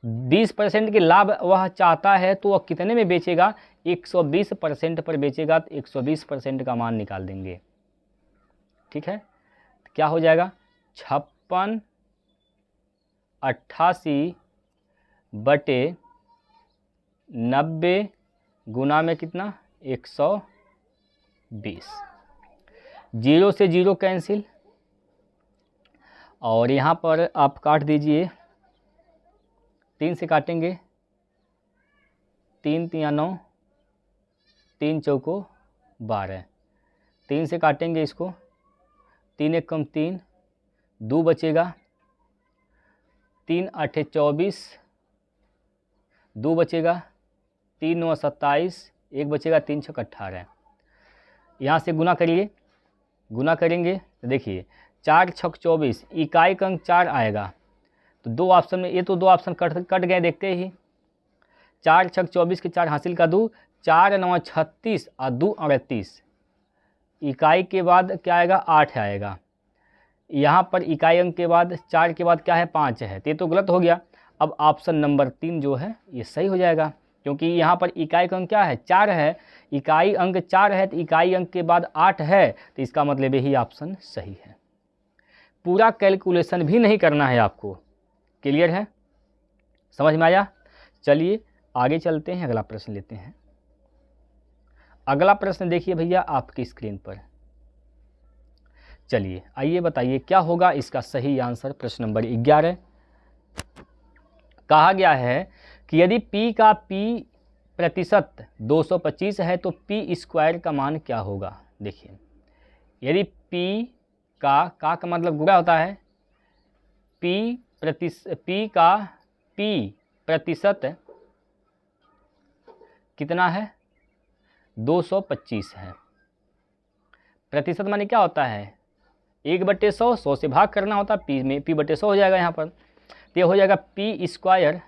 20% के लाभ वह चाहता है तो वह कितने में बेचेगा, 120% पर बेचेगा, तो 120% का मान निकाल देंगे। ठीक है, क्या हो जाएगा, 5688 बटे 90 गुना में कितना, 120। 0 से 0 कैंसिल, और यहाँ पर आप काट दीजिए, 3 से काटेंगे, 3 तिया 9, 3 चौको 12, 3 से काटेंगे इसको, 3 एक कम 3, 2 बचेगा, 3 8 24, 2 बचेगा, 3 9 27, 1 बचेगा, 3 6 18। यहाँ से गुना करिए, गुना करेंगे तो देखिए 4 6 24, इकाई का अंक 4 आएगा, तो 2 ऑप्शन में, ये तो 2 ऑप्शन कट गए देखते ही। 4 6 24 के 4 हासिल का 2, 4 9 36 और 2 38। इकाई के बाद क्या आएगा, 8 आएगा। यहाँ पर इकाई अंक के बाद 4 के बाद क्या है, 5 है, तो ये तो गलत हो गया। अब ऑप्शन नंबर 3 जो है ये सही हो जाएगा, क्योंकि यहाँ पर इकाई का अंक क्या है, 4 है, इकाई अंक 4 है, तो इकाई अंक के बाद 8 है, तो इसका मतलब यही ऑप्शन सही है। पूरा कैलकुलेशन भी नहीं करना है आपको। क्लियर है, समझ में आया। चलिए आगे चलते हैं, अगला प्रश्न लेते हैं। अगला प्रश्न देखिए भैया आपकी स्क्रीन पर। चलिए आइए बताइए क्या होगा इसका सही आंसर। प्रश्न नंबर 11 कहा गया है कि यदि P का P% 225 है तो P² का मान क्या होगा। देखिए यदि P का मतलब गुणा होता है, P का P% कितना है, 225 है। प्रतिशत माने क्या होता है, 1/100, 100 से भाग करना होता है, P/100 हो जाएगा यहाँ पर, तो ये हो जाएगा P²।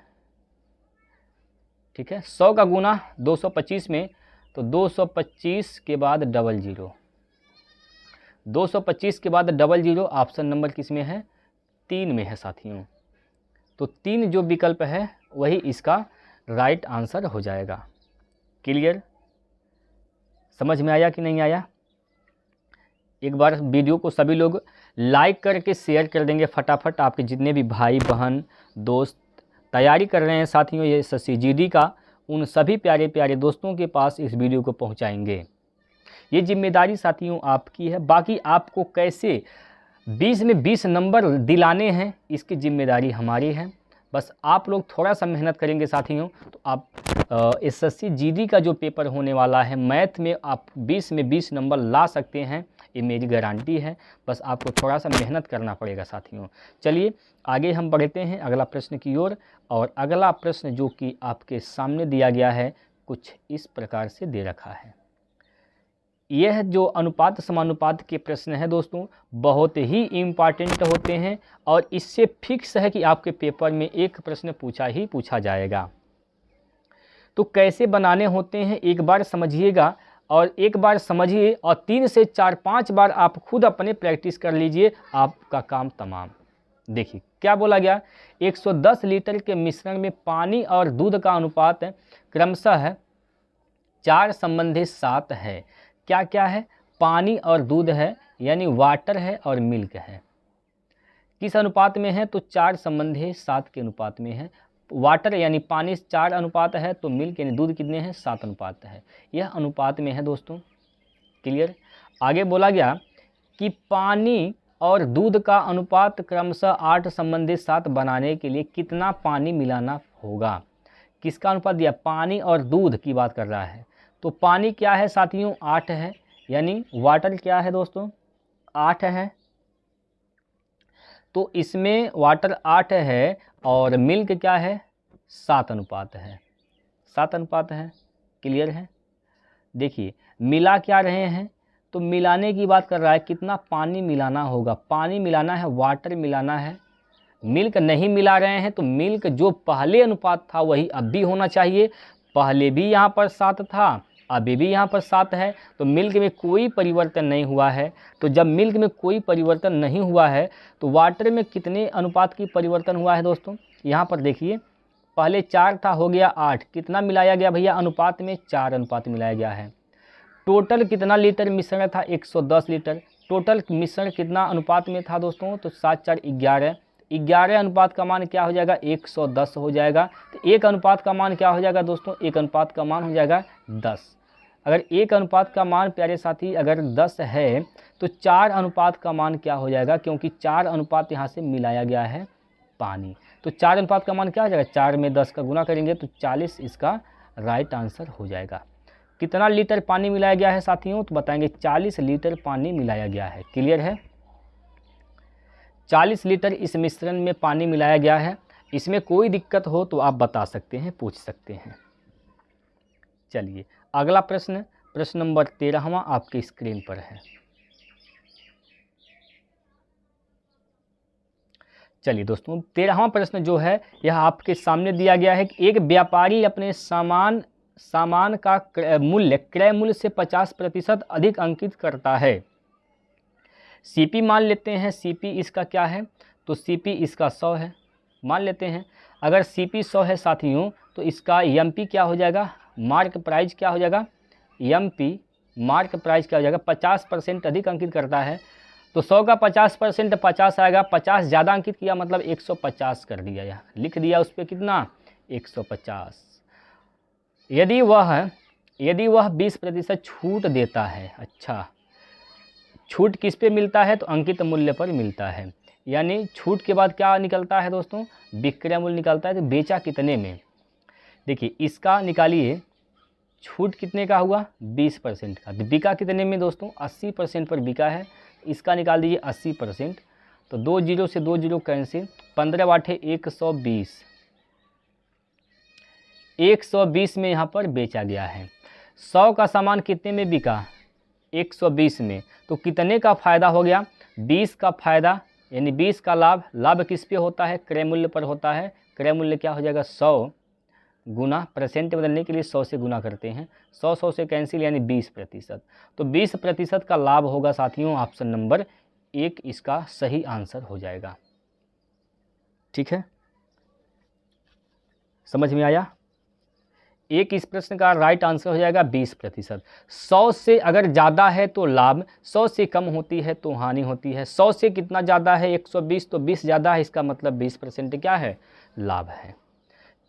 ठीक है, 100 का गुना 225 में, तो 225 के बाद 00, 225 के बाद 00 ऑप्शन नंबर किस में है, 3 में है साथियों। तो 3 जो विकल्प है वही इसका राइट आंसर हो जाएगा। क्लियर, समझ में आया कि नहीं आया। एक बार वीडियो को सभी लोग लाइक करके शेयर कर देंगे फटाफट। आपके जितने भी भाई बहन दोस्त तैयारी कर रहे हैं साथियों ये SSC GD का, उन सभी प्यारे प्यारे दोस्तों के पास इस वीडियो को पहुंचाएंगे। ये जिम्मेदारी साथियों आपकी है। बाकी आपको कैसे 20 में 20 नंबर दिलाने हैं इसकी जिम्मेदारी हमारी है। बस आप लोग थोड़ा सा मेहनत करेंगे साथियों, तो आप SSC GD का जो पेपर होने वाला है मैथ में आप 20 में 20 नंबर ला सकते हैं, ये मेरी गारंटी है। बस आपको थोड़ा सा मेहनत करना पड़ेगा साथियों। चलिए आगे हम बढ़ते हैं अगला प्रश्न की ओर। और अगला प्रश्न जो कि आपके सामने दिया गया है कुछ इस प्रकार से दे रखा है। यह जो अनुपात समानुपात के प्रश्न है दोस्तों बहुत ही इम्पॉर्टेंट होते हैं, और इससे फिक्स है कि आपके पेपर में एक प्रश्न पूछा जाएगा। तो कैसे बनाने होते हैं एक बार समझिएगा, और एक बार समझिए और 3 से 4-5 बार आप खुद अपने प्रैक्टिस कर लीजिए, आपका काम तमाम। देखिए क्या बोला गया, 110 लीटर के मिश्रण में पानी और दूध का अनुपात क्रमशः 4 संबंधी 7 है। क्या क्या है, पानी और दूध है, यानी वाटर है और मिल्क है। किस अनुपात में है, तो 4 संबंधी 7 के अनुपात में है। वाटर यानी पानी 4 अनुपात है, तो मिल्क यानी दूध कितने हैं, 7 अनुपात है। यह अनुपात में है दोस्तों। क्लियर। आगे बोला गया कि पानी और दूध का अनुपात क्रमशः 8 संबंधी 7 बनाने के लिए कितना पानी मिलाना होगा। किसका अनुपात दिया, पानी और दूध की बात कर रहा है। तो पानी क्या है साथियों 8 है, यानी वाटर क्या है दोस्तों 8 है। तो इसमें वाटर 8 है और मिल्क क्या है 7 अनुपात है, 7 अनुपात है। क्लियर है। देखिए मिला क्या रहे हैं, तो मिलाने की बात कर रहा है, कितना पानी मिलाना होगा, पानी मिलाना है, वाटर मिलाना है, मिल्क नहीं मिला रहे हैं। तो मिल्क जो पहले अनुपात था वही अब भी होना चाहिए, पहले भी यहाँ पर 7 था, अभी भी यहाँ पर 7 है, तो मिल्क में कोई परिवर्तन नहीं हुआ है। तो जब मिल्क में कोई परिवर्तन नहीं हुआ है तो वाटर में कितने अनुपात की परिवर्तन हुआ है दोस्तों, यहाँ पर देखिए पहले 4 था, हो गया 8, कितना मिलाया गया भैया अनुपात में 4 अनुपात मिलाया गया है। टोटल कितना लीटर मिश्रण था 110 लीटर, टोटल मिश्रण कितना अनुपात में था दोस्तों, तो 7 4 11, 11 अनुपात का मान क्या हो जाएगा 110 हो जाएगा। तो 1 अनुपात का मान क्या हो जाएगा दोस्तों, 1 अनुपात का मान हो जाएगा 10। अगर 1 अनुपात का मान प्यारे साथी अगर 10 है तो 4 अनुपात का मान क्या हो जाएगा, क्योंकि 4 अनुपात यहाँ से मिलाया गया है पानी, तो 4 अनुपात का मान क्या हो जाएगा, 4 में 10 का गुना करेंगे तो 40 इसका राइट आंसर हो जाएगा। कितना लीटर पानी मिलाया गया है साथियों, तो बताएंगे 40 लीटर पानी मिलाया गया है। क्लियर है, 40 लीटर इस मिश्रण में पानी मिलाया गया है। इसमें कोई दिक्कत हो तो आप बता सकते हैं, पूछ सकते हैं। चलिए अगला प्रश्न, प्रश्न नंबर 13वां आपके स्क्रीन पर है। चलिए दोस्तों 13वां प्रश्न जो है यह आपके सामने दिया गया है कि एक व्यापारी अपने सामान का क्रय मूल्य से 50% अधिक अंकित करता है। सीपी मान लेते हैं, सीपी इसका क्या है, तो सीपी इसका 100 है मान लेते हैं। अगर सीपी 100 है साथियों तो इसका एमपी क्या हो जाएगा, मार्क प्राइस क्या हो जाएगा, एमपी मार्क प्राइस क्या हो जाएगा, 50% अधिक अंकित करता है। तो 100 का 50% 50 आएगा, 50 ज़्यादा अंकित किया मतलब 150 कर दिया, या लिख दिया उस पर कितना 150। यदि वह 20% छूट देता है, अच्छा छूट किस पे मिलता है, तो अंकित मूल्य पर मिलता है, यानी छूट के बाद क्या निकलता है दोस्तों, विक्रय मूल्य निकलता है। तो बेचा कितने में, देखिए इसका निकालिए, छूट कितने का हुआ 20% का, बिका कितने में दोस्तों 80% पर बिका है, इसका निकाल दीजिए 80%। तो 2 जीरो से 2 जीरो कैंसिल, 15 बाटे 120, 120 में यहाँ पर बेचा गया है। 100 का सामान कितने में बिका 120 में, तो कितने का फ़ायदा हो गया 20 का फ़ायदा, यानी 20 का लाभ। लाभ किस पे होता है, क्रय मूल्य पर होता है। क्रय मूल्य क्या हो जाएगा 100 गुना, परसेंट बदलने के लिए 100 से गुना करते हैं, 100 से कैंसिल यानी 20%। तो 20% का लाभ होगा साथियों, ऑप्शन नंबर 1 इसका सही आंसर हो जाएगा। ठीक है, समझ में आया। एक इस प्रश्न का राइट आंसर हो जाएगा 20%। 100 से अगर ज़्यादा है तो लाभ, 100 से कम होती है तो हानि होती है। 100 से कितना ज़्यादा है 120, तो 20 ज़्यादा है, इसका मतलब 20% क्या है लाभ है।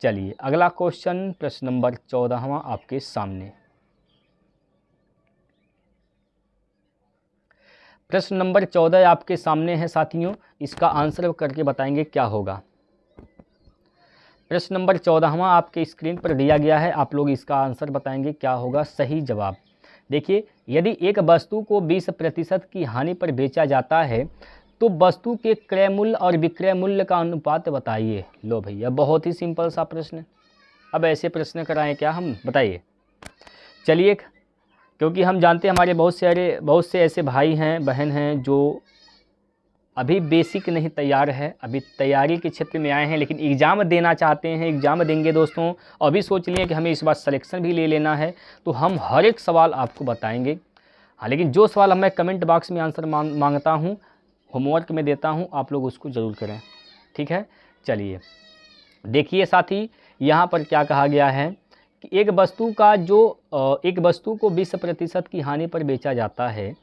चलिए अगला क्वेश्चन, प्रश्न नंबर 14वां आपके सामने। प्रश्न नंबर 14 आपके सामने है साथियों, इसका आंसर करके बताएंगे क्या होगा। प्रश्न नंबर 14वां आपके स्क्रीन पर दिया गया है, आप लोग इसका आंसर बताएंगे क्या होगा सही जवाब। देखिए यदि एक वस्तु को 20% की हानि पर बेचा जाता है तो वस्तु के क्रय मूल्य और विक्रय मूल्य का अनुपात बताइए। लो भैया बहुत ही सिंपल सा प्रश्न, अब ऐसे प्रश्न कराएं क्या हम, बताइए। चलिए क्योंकि हम जानते हैं हमारे बहुत से ऐसे भाई हैं बहन हैं जो अभी बेसिक नहीं तैयार है, अभी तैयारी के क्षेत्र में आए हैं लेकिन एग्ज़ाम देना चाहते हैं, एग्ज़ाम देंगे दोस्तों, अभी सोच लिए कि हमें इस बार सिलेक्शन भी ले लेना है, तो हम हर एक सवाल आपको बताएंगे। हाँ लेकिन जो सवाल मैं कमेंट बॉक्स में आंसर मांगता हूँ, होमवर्क में देता हूँ, आप लोग उसको ज़रूर करें। ठीक है, चलिए देखिए साथी यहाँ पर क्या कहा गया है कि एक वस्तु को 20% की हानि पर बेचा जाता है,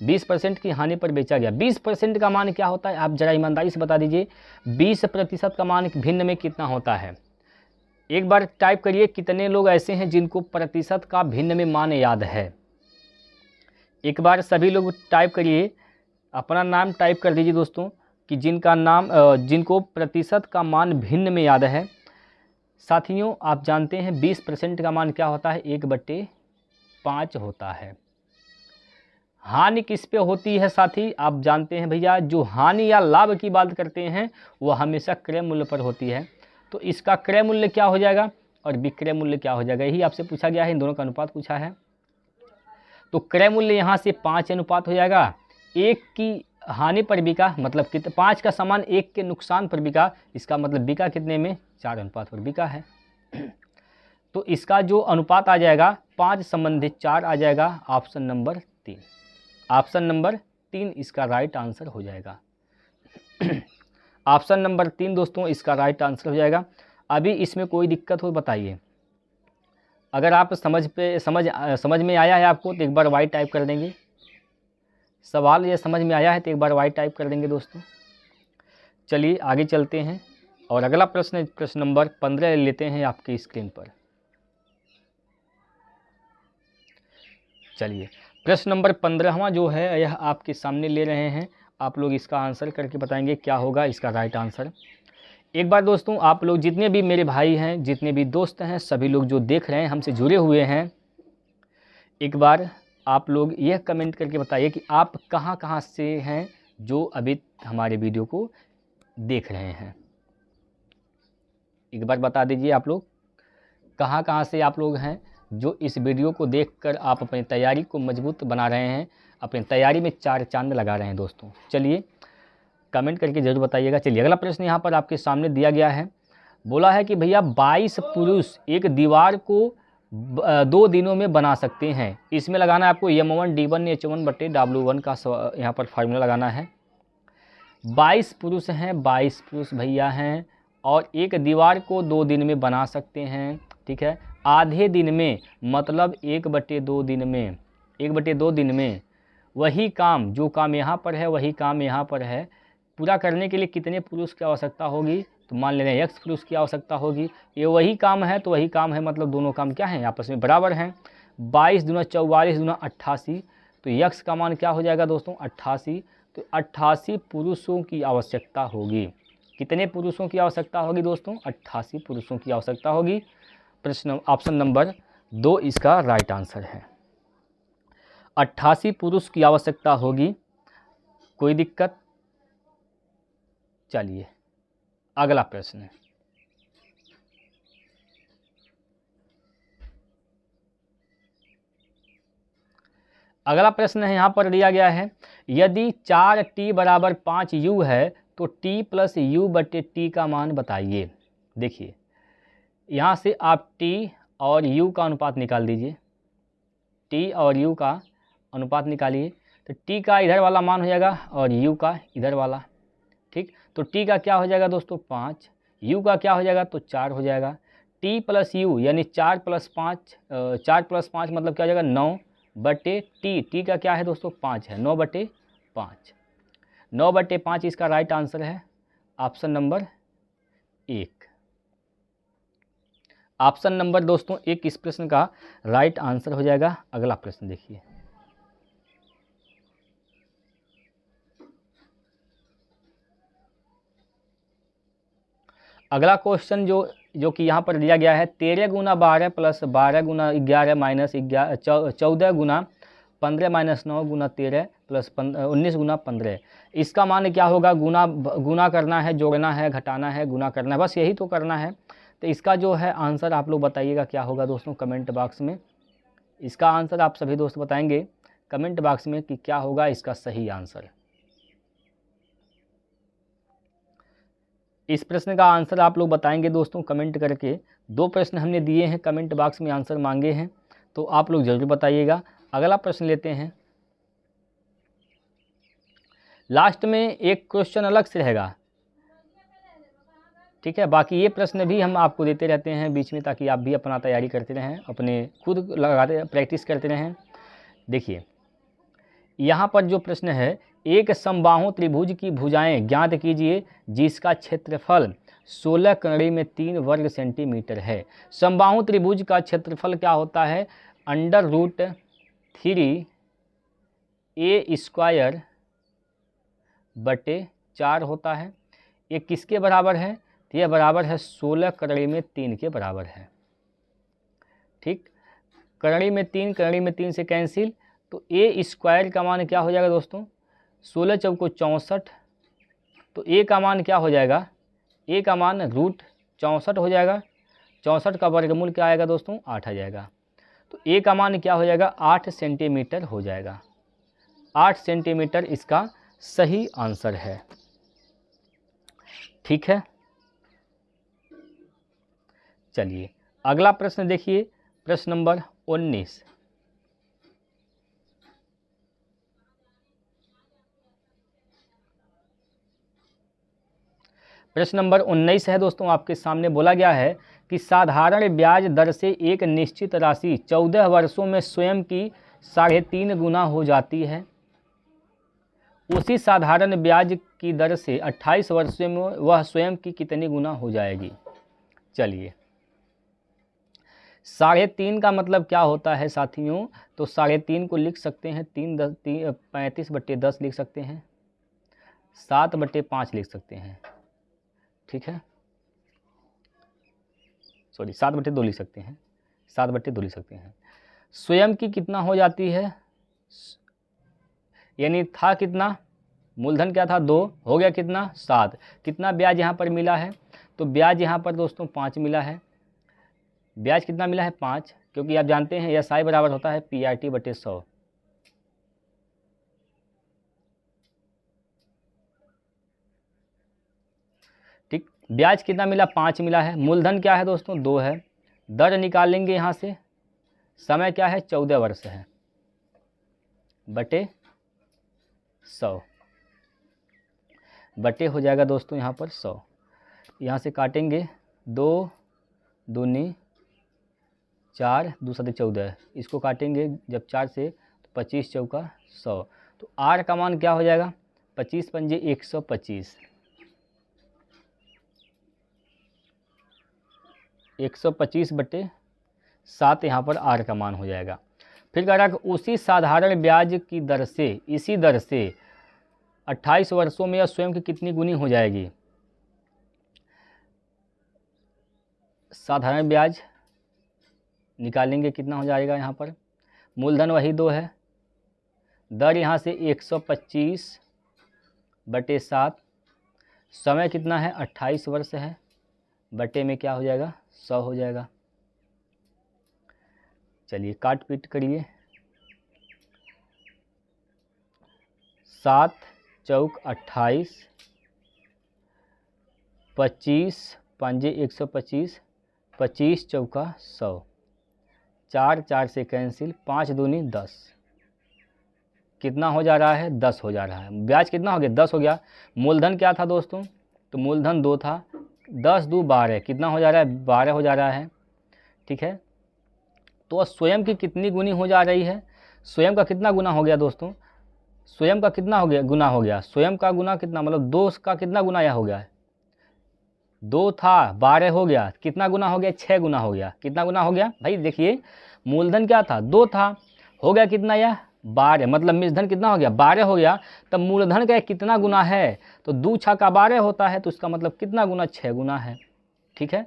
20% की हानि पर बेचा गया। 20% का मान क्या होता है, आप जरा ईमानदारी से बता दीजिए, 20% का मान भिन्न में कितना होता है। एक बार टाइप करिए, कितने लोग ऐसे हैं जिनको प्रतिशत का भिन्न में मान याद है। एक बार सभी लोग टाइप करिए, अपना नाम टाइप कर दीजिए दोस्तों, कि जिनको प्रतिशत का मान भिन्न में याद है। साथियों आप जानते हैं 20% का मान क्या होता है, 1/20 5 होता है। हानि किस पे होती है साथी? आप जानते हैं भैया, जो हानि या लाभ की बात करते हैं वह हमेशा क्रय मूल्य पर होती है। तो इसका क्रय मूल्य क्या हो जाएगा और विक्रय मूल्य क्या हो जाएगा, यही आपसे पूछा गया है, इन दोनों का अनुपात पूछा है। तो क्रय मूल्य यहाँ से 5 अनुपात हो जाएगा, 1 की हानि पर बिका, मतलब कितने, 5 का सामान 1 के नुकसान पर बिका, इसका मतलब बिका कितने में, 4 अनुपात पर बिका है। तो इसका जो अनुपात आ जाएगा 5 संबंधित 4 आ जाएगा, ऑप्शन नंबर 3। ऑप्शन नंबर 3 इसका राइट आंसर हो जाएगा। ऑप्शन नंबर 3 दोस्तों इसका राइट आंसर हो जाएगा। अभी इसमें कोई दिक्कत हो बताइए। अगर आप समझ में आया है आपको तो एक बार वाई टाइप कर देंगे। सवाल ये समझ में आया है तो एक बार वाई टाइप कर देंगे दोस्तों। चलिए आगे चलते हैं और अगला प्रश्न नंबर 15 लेते हैं आपकी स्क्रीन पर। चलिए प्रश्न नंबर 15वां जो है यह आपके सामने ले रहे हैं, आप लोग इसका आंसर करके बताएंगे क्या होगा इसका राइट आंसर। एक बार दोस्तों आप लोग जितने भी मेरे भाई हैं, जितने भी दोस्त हैं, सभी लोग जो देख रहे हैं, हमसे जुड़े हुए हैं, एक बार आप लोग यह कमेंट करके बताइए कि आप कहाँ कहाँ से हैं जो अभी हमारे वीडियो को देख रहे हैं। एक बार बता दीजिए आप लोग कहाँ कहाँ से आप लोग हैं जो इस वीडियो को देखकर आप अपनी तैयारी को मजबूत बना रहे हैं, अपनी तैयारी में 4 चांद लगा रहे हैं दोस्तों। चलिए कमेंट करके ज़रूर बताइएगा। चलिए अगला प्रश्न यहाँ पर आपके सामने दिया गया है, बोला है कि भैया 22 पुरुष एक दीवार को 2 दिनों में बना सकते हैं। इसमें लगाना है आपको M1 D1 H1 बटे W1 का यहाँ पर फार्मूला लगाना है। 22 पुरुष हैं, 22 पुरुष भैया हैं और एक दीवार को 2 दिन में बना सकते हैं, ठीक है। आधे दिन में मतलब 1/2 दिन में, 1/2 दिन में वही काम, जो काम यहाँ पर है वही काम यहाँ पर है, पूरा करने के लिए कितने पुरुष की आवश्यकता होगी? तो मान ले रहे हैं X पुरुष की आवश्यकता होगी। ये वही काम है तो वही काम है, मतलब दोनों काम क्या हैं, आपस में बराबर हैं। 22 दूना 44 दूना 88, तो X का मान क्या हो जाएगा दोस्तों 88। तो 88 पुरुषों की आवश्यकता होगी। कितने पुरुषों की आवश्यकता होगी दोस्तों? 88 पुरुषों की आवश्यकता होगी। प्रश्न ऑप्शन नंबर 2 इसका राइट आंसर है। 88 पुरुष की आवश्यकता होगी। कोई दिक्कत? चलिए अगला प्रश्न है। अगला प्रश्न है यहाँ पर दिया गया है, यदि 4t बराबर 5u है तो t प्लस u बटे t का मान बताइए। देखिए यहाँ से आप t और u का अनुपात निकाल दीजिए, t और u का अनुपात निकालिए। तो t का इधर वाला मान हो जाएगा और u का इधर वाला, ठीक। तो t का क्या हो जाएगा दोस्तों 5, u का क्या हो जाएगा तो 4 हो जाएगा। t प्लस u यानी 4 प्लस 5 मतलब क्या हो जाएगा 9 बटे t का क्या है दोस्तों 5 है, 9/5, 9/5 इसका राइट आंसर है ऑप्शन नंबर 1। ऑप्शन नंबर दोस्तों 1 इस प्रश्न का राइट आंसर हो जाएगा। अगला प्रश्न देखिए, अगला क्वेश्चन जो कि यहाँ पर दिया गया है, 13 गुना 12 प्लस 12 गुना 11 माइनस 14 गुना 15 माइनस 9 गुना 13 प्लस 19 गुना 15। इसका मान क्या होगा? गुना करना है, जोड़ना है, घटाना है, गुना करना है, बस यही तो करना है। तो इसका जो है आंसर आप लोग बताइएगा क्या होगा दोस्तों कमेंट बॉक्स में। इसका आंसर आप सभी दोस्त बताएंगे कमेंट बॉक्स में कि क्या होगा इसका सही आंसर। इस प्रश्न का आंसर आप लोग बताएंगे दोस्तों कमेंट करके। 2 प्रश्न हमने दिए हैं, कमेंट बॉक्स में आंसर मांगे हैं, तो आप लोग ज़रूर बताइएगा। अगला प्रश्न लेते हैं, लास्ट में एक क्वेश्चन अलग से रहेगा, ठीक है। बाकी ये प्रश्न भी हम आपको देते रहते हैं बीच में, ताकि आप भी अपना तैयारी करते रहें, अपने खुद लगाते प्रैक्टिस करते रहें। देखिए यहाँ पर जो प्रश्न है, एक समबाहु त्रिभुज की भुजाएं ज्ञात कीजिए जिसका क्षेत्रफल 16 कड़ी में 3 वर्ग सेंटीमीटर है। समबाहु त्रिभुज का क्षेत्रफल क्या होता है? √3a² बटे 4 होता है। ये किसके बराबर है? तो यह बराबर है 16 कड़ी में 3 के बराबर है, ठीक। करड़ी में 3 से कैंसिल, तो ए स्क्वायर का मान क्या हो जाएगा दोस्तों, 16 चौको 64, तो ए का मान क्या हो जाएगा, ए का मान √64 हो जाएगा। 64 का वर्गमूल क्या आएगा दोस्तों, 8 आ जाएगा। तो ए का मान क्या हो जाएगा, 8 सेंटीमीटर हो जाएगा। 8 सेंटीमीटर इसका सही आंसर है। ठीक है, चलिए अगला प्रश्न देखिए, प्रश्न नंबर 19। प्रश्न नंबर 19 है दोस्तों, आपके सामने बोला गया है कि साधारण ब्याज दर से एक निश्चित राशि 14 वर्षों में स्वयं की 3.5 गुना हो जाती है। उसी साधारण ब्याज की दर से 28 वर्षों में वह स्वयं की कितनी गुना हो जाएगी। चलिए 3.5 का मतलब क्या होता है साथियों, तो 3.5 को लिख सकते हैं 35/10 लिख सकते हैं, 7/5 लिख सकते हैं। ठीक है, सॉरी 7/2 लिख सकते हैं, 7/2 लिख सकते हैं। स्वयं की कितना हो जाती है, यानी था कितना, मूलधन क्या था 2, हो गया कितना 7, कितना ब्याज यहाँ पर मिला है, तो ब्याज यहाँ पर दोस्तों 5 मिला है। ब्याज कितना मिला है 5, क्योंकि आप जानते हैं SI बराबर होता है PRT/100। ठीक, ब्याज कितना मिला, 5 मिला है। मूलधन क्या है दोस्तों 2 है। दर निकालेंगे यहाँ से, समय क्या है 14 वर्ष है, बटे 100, बटे हो जाएगा दोस्तों यहाँ पर 100। यहाँ से काटेंगे 2 दूनी 4, 2 7 14, इसको काटेंगे जब 4 से तो 25 चौका 100, तो आर का मान क्या हो जाएगा, 25 पंजे 125, 125/7 यहाँ पर आर का मान हो जाएगा। फिर कह रहा है कि उसी साधारण ब्याज की दर से, इसी दर से 28 वर्षों में यह स्वयं की कितनी गुनी हो जाएगी। साधारण ब्याज निकालेंगे कितना हो जाएगा, यहाँ पर मूलधन वही 2 है, दर यहाँ से 125/7, समय कितना है 28 वर्ष है, बटे में क्या हो जाएगा 100 हो जाएगा। चलिए काट पीट करिए, 7 चौक 28, 25 पंजे 125, 25 चौका 100, 4 4 से कैंसिल, 5 दूनी 10, कितना हो जा रहा है 10 हो जा रहा है। ब्याज कितना हो गया 10 हो गया। मूलधन क्या था दोस्तों, तो मूलधन 2 था, 10 2 12, कितना हो जा रहा है 12 हो जा रहा है। ठीक है, तो स्वयं की कितनी गुनी हो जा रही है, स्वयं का कितना गुना हो गया दोस्तों, स्वयं का कितना हो गया गुना हो गया, स्वयं का गुना कितना, मतलब 2 का कितना गुना यह हो गया है, 2 था 12 हो गया, कितना गुना हो गया 6 गुना हो गया। कितना गुना हो गया भाई, देखिए मूलधन क्या था 2 था, हो गया कितना यह 12, मतलब मूलधन कितना हो गया 12 हो गया, तब मूलधन का कितना गुना है, तो 2 छक्का 12 होता है, तो इसका मतलब कितना गुना 6 गुना है। ठीक है,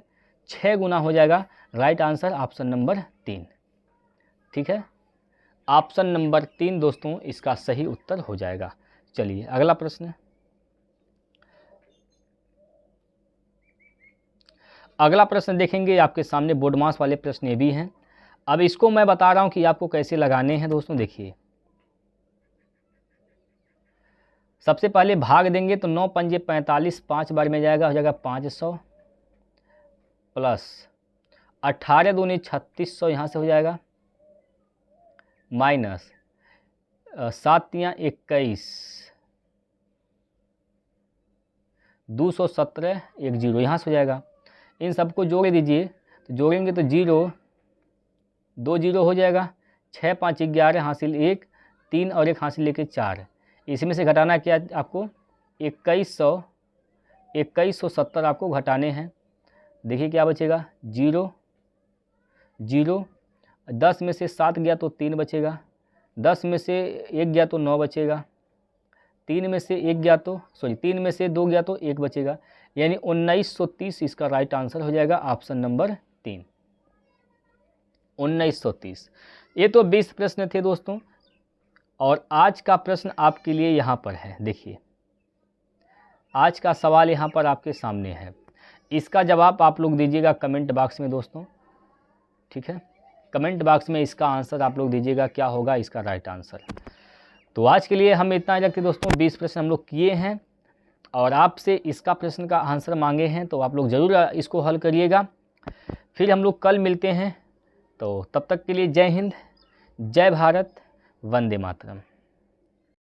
6 गुना हो जाएगा। Right answer option number 3। ठीक है, ऑप्शन नंबर 3 दोस्तों इसका सही उत्तर हो जाएगा। चलिए अगला प्रश्न, अगला प्रश्न देखेंगे, आपके सामने बोर्ड मास वाले प्रश्न ये भी हैं। अब इसको मैं बता रहा हूं कि आपको कैसे लगाने हैं दोस्तों। देखिए सबसे पहले भाग देंगे तो 9 पंजे 45, 5 बार में जाएगा, हो जाएगा 500, प्लस 18 दूनी 3600 यहाँ से हो जाएगा, माइनस 7 तियाँ 21, 217 एक 0 यहाँ से हो जाएगा। इन सबको जोड़ दीजिए, तो जोड़ेंगे तो 0 2 0 हो जाएगा, 6 5 11 हासिल 1, 3 और 1 हासिल लेके 4, इसमें से घटाना क्या आपको 2170 आपको घटाने हैं। देखिए क्या बचेगा 0 0, 10 में से 7 गया तो 3 बचेगा, 10 में से 1 गया तो 9 बचेगा, 3 में से 1 गया तो 3 में से 2 गया तो 1 बचेगा, यानी 1930 इसका राइट आंसर हो जाएगा ऑप्शन नंबर 3। 1930। ये तो 20 प्रश्न थे दोस्तों, और आज का प्रश्न आपके लिए यहाँ पर है। देखिए, आज का सवाल यहाँ पर आपके सामने है। इसका जवाब आप लोग दीजिएगा कमेंट बॉक्स में दोस्तों, ठीक है। कमेंट बॉक्स में इसका आंसर आप लोग दीजिएगा, क्या होगा इसका राइट आंसर। तो आज के लिए हम इतना ही रखते दोस्तों। 20 प्रश्न हम लोग किए हैं और आपसे इसका प्रश्न का आंसर मांगे हैं, तो आप लोग ज़रूर इसको हल करिएगा। फिर हम लोग कल मिलते हैं, तो तब तक के लिए जय हिंद, जय भारत, वंदे मातरम।